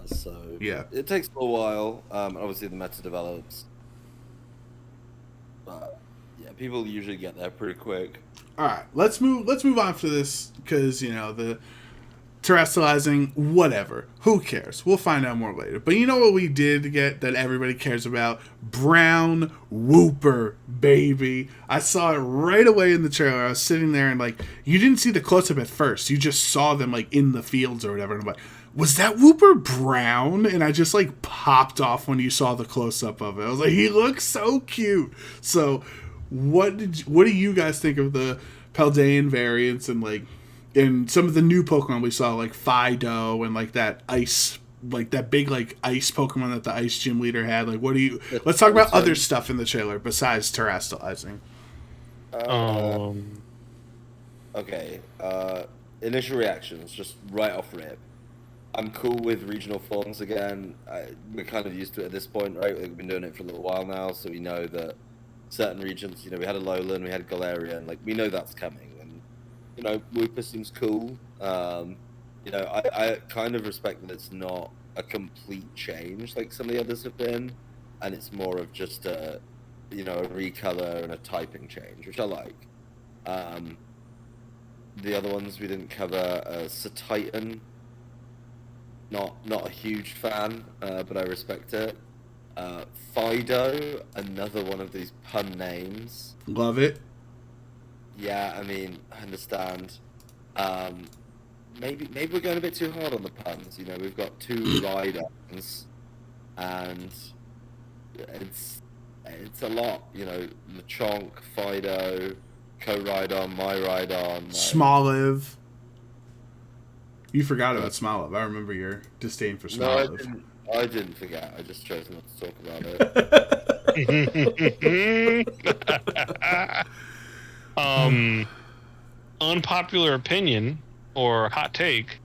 So yeah, it takes a while. Obviously, the meta develops. But yeah, people usually get there pretty quick. All right, let's move on for this because you know the terastalizing, whatever. Who cares? We'll find out more later. But you know what we did get that everybody cares about? Brown Wooper, baby. I saw it right away in the trailer. I was sitting there and like you didn't see the close up at first. You just saw them like in the fields or whatever. And I'm like, was that Wooper brown? And I just like popped off when you saw the close up of it. I was like, he looks so cute. So what do you guys think of the Paldean variants and like in some of the new Pokemon we saw, like Fido and like that ice, like that big like ice Pokemon that the ice gym leader had? Like, what do you? Let's talk about other stuff in the trailer besides terastalizing. Okay. Initial reactions, just right off rip. I'm cool with regional forms again. We're kind of used to it at this point, right? We've been doing it for a little while now, so we know that certain regions, you know, we had Alolan, we had Galarian, like we know that's coming. You know, Wooper seems cool. You know, I kind of respect that it's not a complete change like some of the others have been, and it's more of just a, you know, a recolor and a typing change, which I like. The other ones we didn't cover, Titan. Not a huge fan, but I respect it. Fido, another one of these pun names. Love it. Yeah, I mean, I understand. Maybe we're going a bit too hard on the puns. You know, we've got two Rhydons, and it's a lot. You know, Lechonk, Fido, Co-Rhydon, My Rhydon. Smoliv. You forgot about Smoliv. I remember your disdain for Smoliv. No, I didn't forget. I just chose not to talk about it. Unpopular opinion or hot take,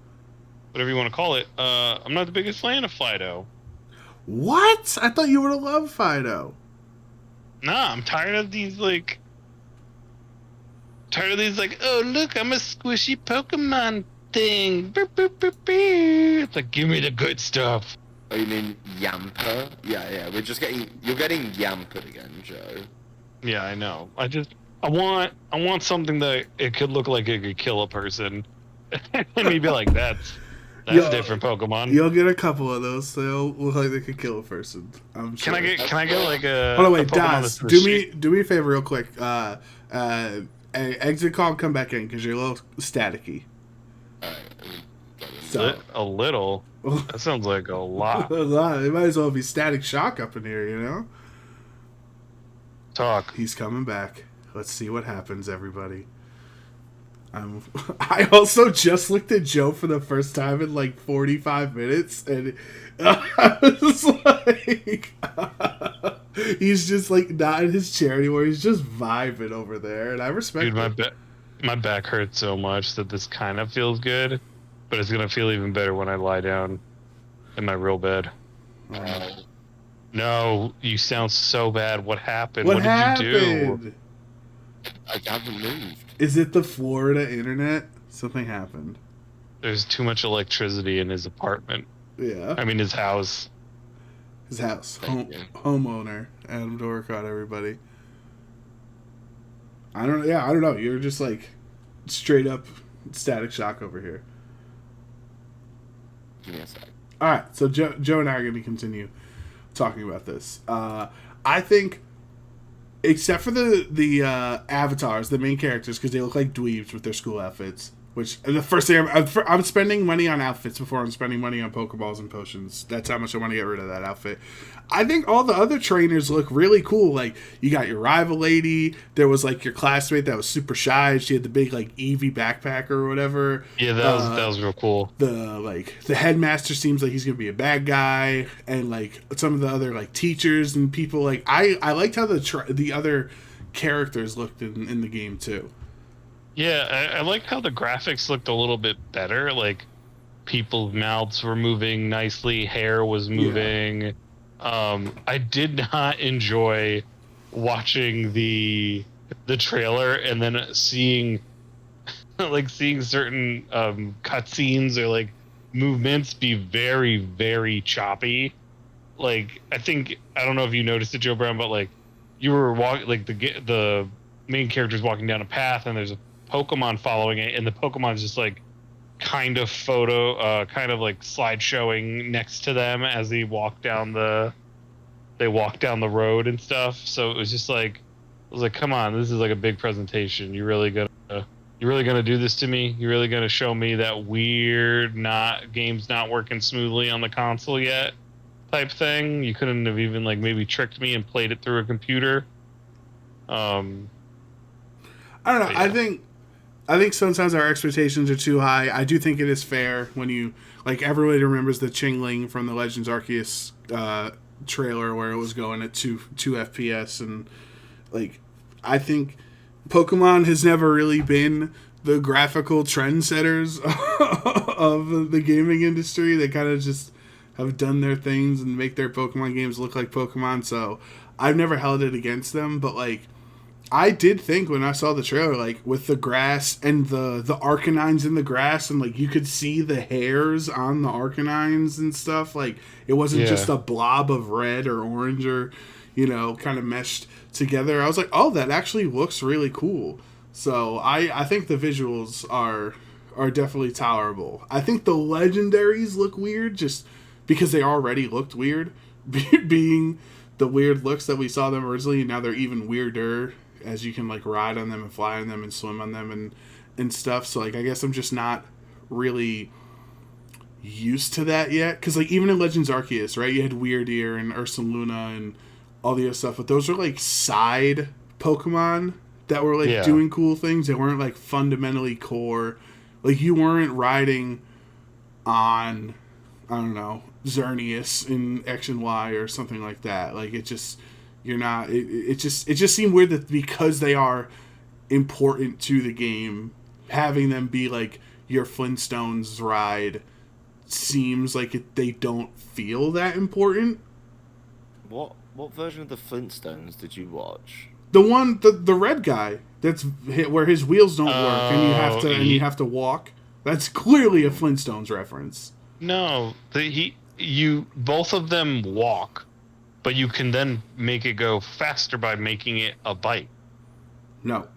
whatever you want to call it. I'm not the biggest fan of Fido. What? I thought you would have loved Fido. Nah, I'm tired of these like, oh look, I'm a squishy Pokemon thing. Boop, boop, boop, boop. It's like, give me the good stuff. Oh, you mean Yamper? Yeah. You're getting Yampered again, Joe. Yeah, I know. I want something that it could look like it could kill a person. And me be like, that's a different Pokemon. You'll get a couple of those. They'll look like they could kill a person. I'm sure. Can I get like a? Hold on, wait, Pokemon Daz. Do me a favor, real quick. exit call and come back in because you're a little staticky. So A little? That sounds like a lot. a lot. It might as well be Static Shock up in here, you know? Talk. He's coming back. Let's see what happens, everybody. I also just looked at Joe for the first time in like 45 minutes, and I was like, he's just like not in his chair anymore. He's just vibing over there, and I respect Dude, my back hurts so much that this kind of feels good, but it's gonna feel even better when I lie down in my real bed. No, you sound so bad. What happened? What did you do? I haven't moved. Is it the Florida internet? Something happened. There's too much electricity in his apartment. Yeah. I mean, his house. His house. Thank you. Homeowner. Adam Dorricott, everybody. I don't know. You're just like straight up Static Shock over here. Give me a sec. Alright, so Joe and I are going to continue talking about this. I think, except for the avatars, the main characters, because they look like dweebs with their school outfits. Which, the first thing, I'm spending money on outfits before I'm spending money on Pokeballs and potions. That's how much I want to get rid of that outfit. I think all the other trainers look really cool. Like, you got your rival lady. There was, like, your classmate that was super shy. She had the big, like, Eevee backpack or whatever. Yeah, that was real cool. The headmaster seems like he's going to be a bad guy. And, like, some of the other, like, teachers and people. Like, I liked how the other characters looked in the game, too. Yeah, I liked how the graphics looked a little bit better. Like, people's mouths were moving nicely, hair was moving. Yeah. I did not enjoy watching the trailer and then seeing certain cutscenes or like movements be very, very choppy. Like, I don't know if you noticed it, Joe Brown, but like you were walking, like the main character's walking down a path and there's a Pokemon following it, and the Pokemon's just like kind of like slideshowing next to them as they walk down the road and stuff. So it was just like, I was like, come on, this is like a big presentation. You really gonna do this to me? You really gonna show me that weird game's not working smoothly on the console yet type thing? You couldn't have even like maybe tricked me and played it through a computer. I don't know. Yeah. I think sometimes our expectations are too high. I do think it is fair when you, like, everybody remembers the Chingling from the Legends Arceus trailer where it was going at 2 FPS, and like, I think Pokemon has never really been the graphical trendsetters of the gaming industry. They kind of just have done their things and make their Pokemon games look like Pokemon, so I've never held it against them, but like, I did think when I saw the trailer, like, with the grass and the Arcanines in the grass, and like you could see the hairs on the Arcanines and stuff, like it wasn't just a blob of red or orange or, you know, kind of meshed together. I was like, oh, that actually looks really cool. So I think the visuals are definitely tolerable. I think the legendaries look weird just because they already looked weird, being the weird looks that we saw them originally, and now they're even weirder as you can like ride on them and fly on them and swim on them and stuff. So like, I guess I'm just not really used to that yet, because like even in Legends Arceus, right, you had Weirdeer and Ursaluna and all the other stuff, but those are like side Pokemon that were like doing cool things. They weren't like fundamentally core. Like, you weren't riding on, I don't know, Xerneas in X and Y or something like that. Like, it just, you're not, it just seemed weird that because they are important to the game, having them be like your Flintstones ride seems like they don't feel that important. What version of the Flintstones did you watch? The one, the red guy, that's where his wheels don't work and you have to walk. That's clearly a Flintstones reference. No, both of them walk, but you can then make it go faster by making it a bike. No.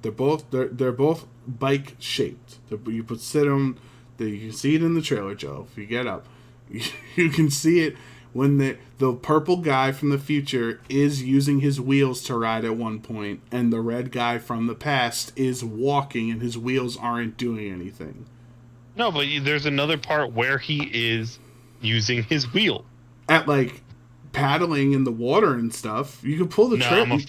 They're both bike shaped. You sit them. You can see it in the trailer, Joe. If you get up, you can see it when the purple guy from the future is using his wheels to ride at one point, and the red guy from the past is walking and his wheels aren't doing anything. No, but there's another part where he is using his wheel. At like paddling in the water and stuff. You can pull the trailer. I'm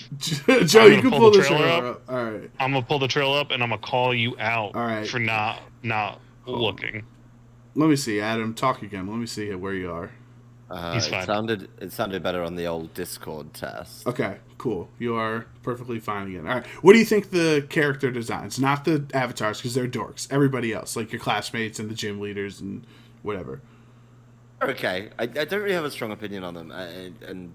Joe, you can pull the trailer trailer up. All right. I'm gonna pull the trailer up and I'm gonna call you out All right. for not looking. Let me see, Adam. Talk again. Let me see where you are. He's fine. It sounded better on the old Discord test. Okay, cool. You are perfectly fine again. All right. What do you think the character designs? Not the avatars, because they're dorks. Everybody else, like your classmates and the gym leaders and whatever. Okay, I don't really have a strong opinion on them, and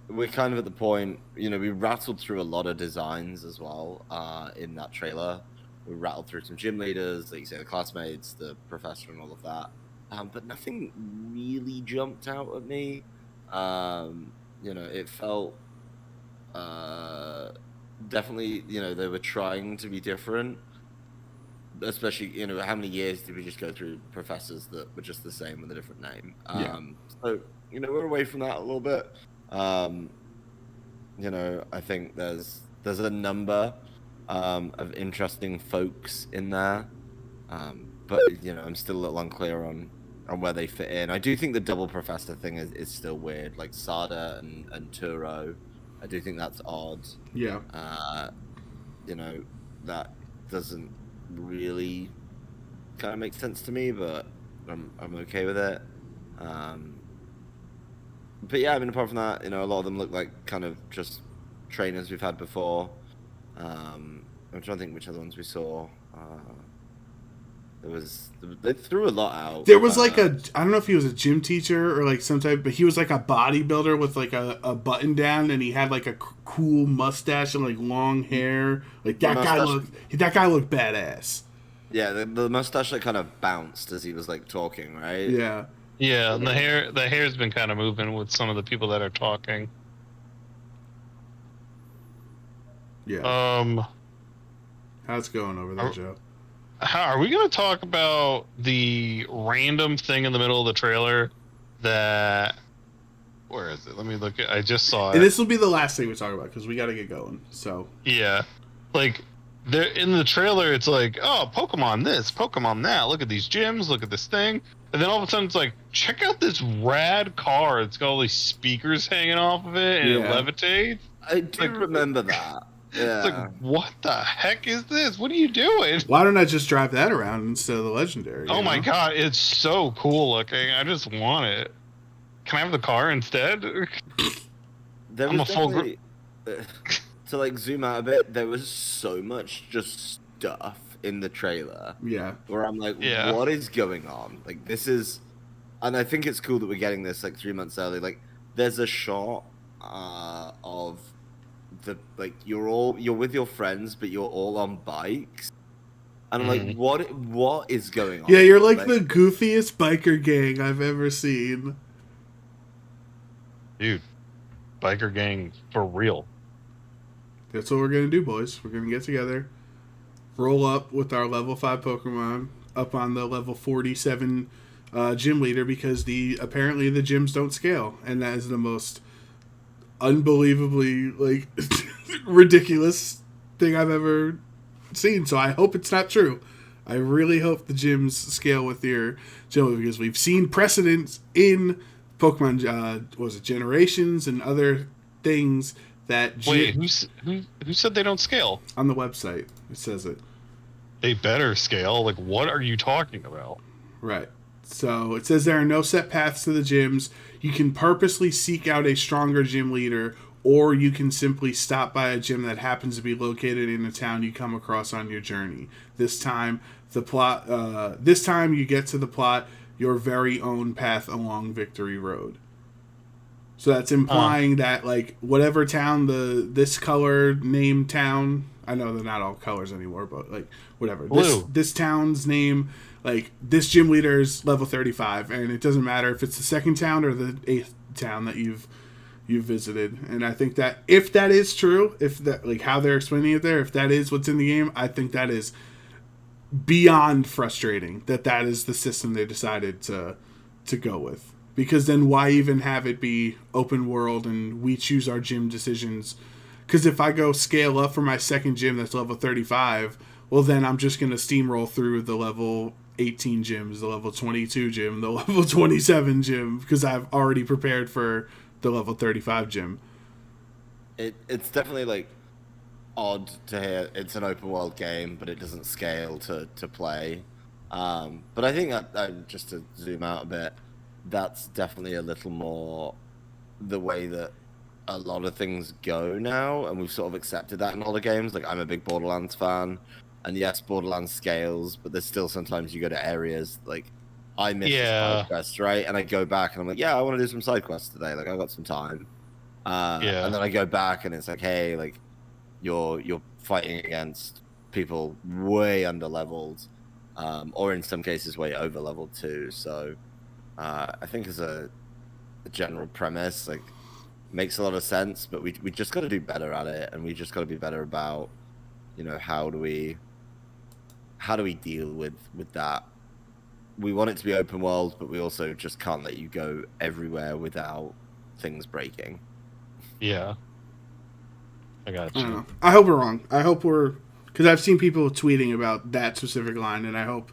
we're kind of at the point. We rattled through a lot of designs as well in that trailer. We rattled through some gym leaders, like you say, the classmates, the professor, and all of that. But nothing really jumped out at me. It felt definitely, they were trying to be different. Especially, how many years did we just go through professors that were just the same with a different name? So, we're away from that a little bit. I think there's a number of interesting folks in there. But, I'm still a little unclear on where they fit in. I do think the double professor thing is still weird, like Sada and Turo. I do think that's odd. Yeah. That doesn't really kind of make sense to me, but I'm okay with it. But yeah, apart from that, a lot of them look like kind of just trainers we've had before. I'm trying to think which other ones we saw. They threw a lot out. There was like I don't know if he was a gym teacher or like some type, but he was like a bodybuilder with like a button down, and he had like a cool mustache and like long hair. Like that guy looked badass. Yeah, the mustache like kind of bounced as he was like talking, right? Yeah. Yeah, and the hair's been kind of moving with some of the people that are talking. Yeah. How's it going over there, Joe? Are we going to talk about the random thing in the middle of the trailer that... Where is it? Let me look. I just saw it. And this will be the last thing we talk about because we got to get going. So yeah, like in the trailer, it's like, oh, Pokemon this, Pokemon that. Look at these gyms. Look at this thing. And then all of a sudden, it's like, check out this rad car. It's got all these speakers hanging off of it, and it levitates. I do remember that. Yeah. It's like, what the heck is this? What are you doing? Why don't I just drive that around instead of the legendary? Oh my god, it's so cool looking. I just want it. Can I have the car instead? I'm a full group. To like zoom out a bit, there was so much just stuff in the trailer. Yeah. Where I'm like, what is going on? Like this is, and I think it's cool that we're getting this like 3 months early. Like there's a shot of you're with your friends, but you're all on bikes. And I'm like, what is going on? Yeah, you're like the goofiest biker gang I've ever seen. Dude, biker gang for real. That's what we're going to do, boys. We're going to get together, roll up with our level 5 Pokemon up on the level 47 gym leader because apparently the gyms don't scale. And that is the most unbelievably like ridiculous thing I've ever seen. So I hope it's not true. I really hope the gyms scale with your gym because we've seen precedents in Pokemon Generations and other things that wait, who said they don't scale? On the website it says it. They better scale. Like, what are you talking about? Right. So it says there are no set paths to the gyms. You can purposely seek out a stronger gym leader, or you can simply stop by a gym that happens to be located in a town you come across on your journey. This time you get to the plot your very own path along Victory Road. So that's implying that like whatever town this color named town, I know they're not all colors anymore, but like whatever. This town's name, like this gym leader is level 35, and it doesn't matter if it's the second town or the 8th town that you've visited. And I think that if that is true, if that like how they're explaining it there, if that is what's in the game, I think that is beyond frustrating that is the system they decided to go with. because then why even have it be open world and we choose our gym decisions? Because if I go scale up for my second gym that's level 35, well, then I'm just going to steamroll through the level 18 gyms, the level 22 gym, the level 27 gym, because I've already prepared for the level 35 gym. It's definitely like odd to hear it's an open world game, but it doesn't scale to play. But I think that just to zoom out a bit, that's definitely a little more the way that a lot of things go now, and we've sort of accepted that in all the games. Like, I'm a big Borderlands fan, and yes, Borderlands scales, but there's still sometimes you go to areas like I miss the side quest, right? And I go back and I'm like, yeah, I want to do some side quests today. Like, I got some time. And then I go back and it's like, hey, like you're fighting against people way under leveled, or in some cases way over leveled too. So I think as a general premise, like, makes a lot of sense, but we just got to do better at it, and we just got to be better about, you know, how do we deal with that. We want it to be open world, but we also just can't let you go everywhere without things breaking. Yeah. I got you. I don't know. I hope we're wrong. I hope we're... Because I've seen people tweeting about that specific line, and I hope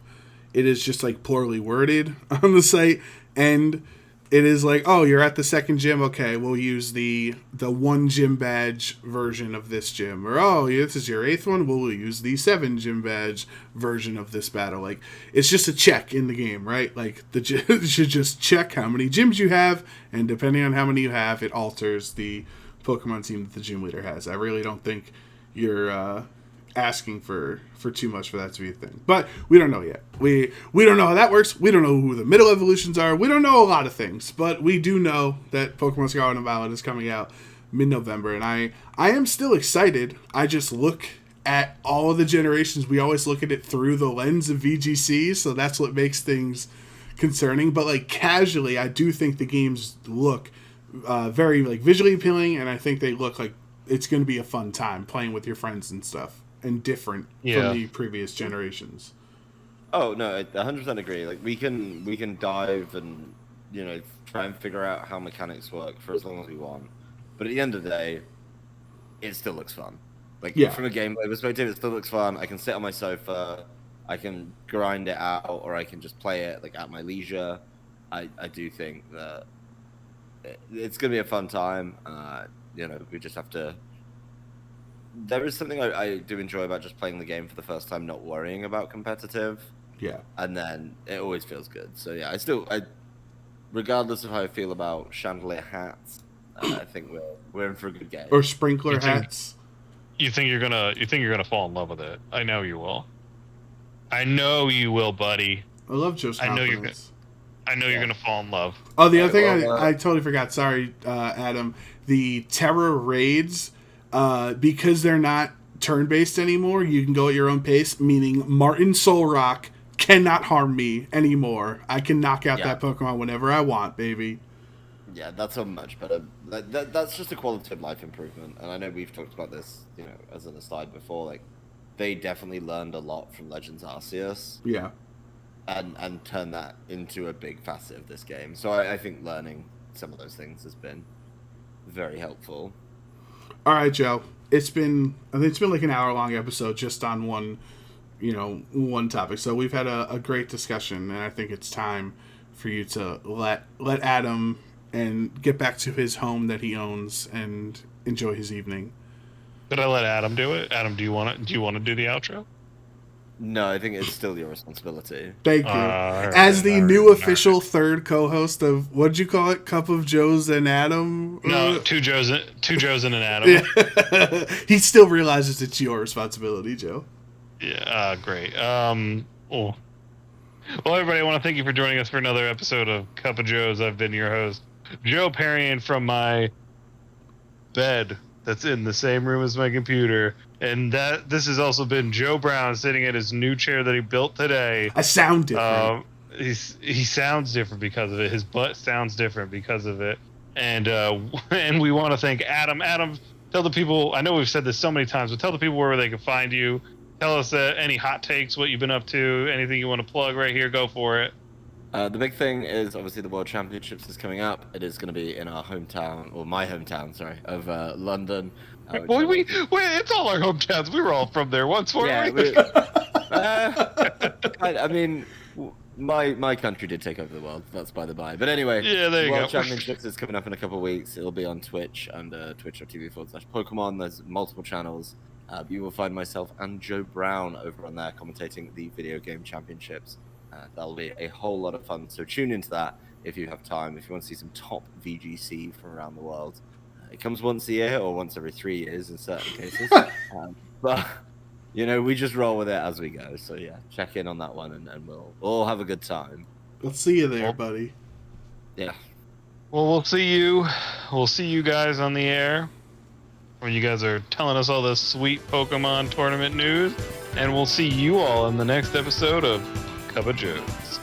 it is just, like, poorly worded on the site, and it is like, oh, you're at the second gym? Okay, we'll use the one gym badge version of this gym. Or, oh, this is your 8th one? We'll use the 7 gym badge version of this battle. Like, it's just a check in the game, right? Like, the gym should just check how many gyms you have, and depending on how many you have, it alters the Pokemon team that the gym leader has. I really don't think you're asking for too much for that to be a thing. But we don't know yet. We don't know how that works. We don't know who the middle evolutions are. We don't know a lot of things. But we do know that Pokemon Scarlet and Violet is coming out mid-November. And I am still excited. I just look at all of the generations. We always look at it through the lens of VGC. So that's what makes things concerning. But, like, casually, I do think the games look very, like, visually appealing. And I think they look like it's going to be a fun time playing with your friends and stuff. And different from the previous generations. Oh no, I 100% agree. Like, we can dive and, you know, try and figure out how mechanics work for as long as we want. But at the end of the day, it still looks fun. Like, from a gameplay perspective, it still looks fun. I can sit on my sofa, I can grind it out, or I can just play it, like, at my leisure. I do think that it's gonna be a fun time. You know, we just have to. There is something I do enjoy about just playing the game for the first time, not worrying about competitive. Yeah. And then it always feels good. So yeah, I regardless of how I feel about chandelier hats, I think we're in for a good game. Or sprinkler hats. You think you're gonna fall in love with it? I know you will. I know you will, buddy. I love Joe's confidence. I know you're gonna fall in love. Oh, the other thing I totally forgot. Sorry, Adam. The Terra raids. Because they're not turn-based anymore, you can go at your own pace, meaning Martin Solrock cannot harm me anymore. I can knock out that Pokemon whenever I want, baby. Yeah, that's a much better... That's just a quality of life improvement, and I know we've talked about this, you know, as an aside before. Like, they definitely learned a lot from Legends Arceus. Yeah. And turned that into a big facet of this game. So I think learning some of those things has been very helpful. All right, Joe. It's been like an hour-long episode just on one topic. So we've had a great discussion, and I think it's time for you to let Adam and get back to his home that he owns and enjoy his evening. Did I let Adam do it? Adam, do you want to do the outro? No, I think it's still your responsibility. Thank you. As the new official third co-host of, what'd you call it? Cup of Joes and Adam? No, two Joes and an Adam. Yeah. He still realizes it's your responsibility, Joe. Yeah, great. Well, everybody, I want to thank you for joining us for another episode of Cup of Joes. I've been your host, Joe Perrion, from my bed that's in the same room as my computer. And this has also been Joe Brown sitting at his new chair that he built today. I sound different. He sounds different because of it. His butt sounds different because of it. And we want to thank Adam. Adam, tell the people, I know we've said this so many times, but tell the people where they can find you. Tell us any hot takes, what you've been up to, anything you want to plug right here. Go for it. The big thing is obviously the World Championships is coming up. It is going to be in our hometown, or my hometown, sorry, of London. Well, it's all our hometowns. We were all from there once, weren't we? I mean, my country did take over the world. That's by the by. But anyway, Yeah, there you World go. Championships is coming up in a couple of weeks. It'll be on Twitch under twitch.tv/Pokemon. There's multiple channels. You will find myself and Joe Brown over on there commentating the video game championships. That'll be a whole lot of fun. So tune into that if you have time. If you want to see some top VGC from around the world. It comes once a year or once every 3 years in certain cases. But, you know, we just roll with it as we go. So, yeah, check in on that one and we'll all have a good time. We'll see you there, buddy. Yeah. Well, we'll see you. We'll see you guys on the air when you guys are telling us all this sweet Pokemon tournament news. And we'll see you all in the next episode of Cup of Joes.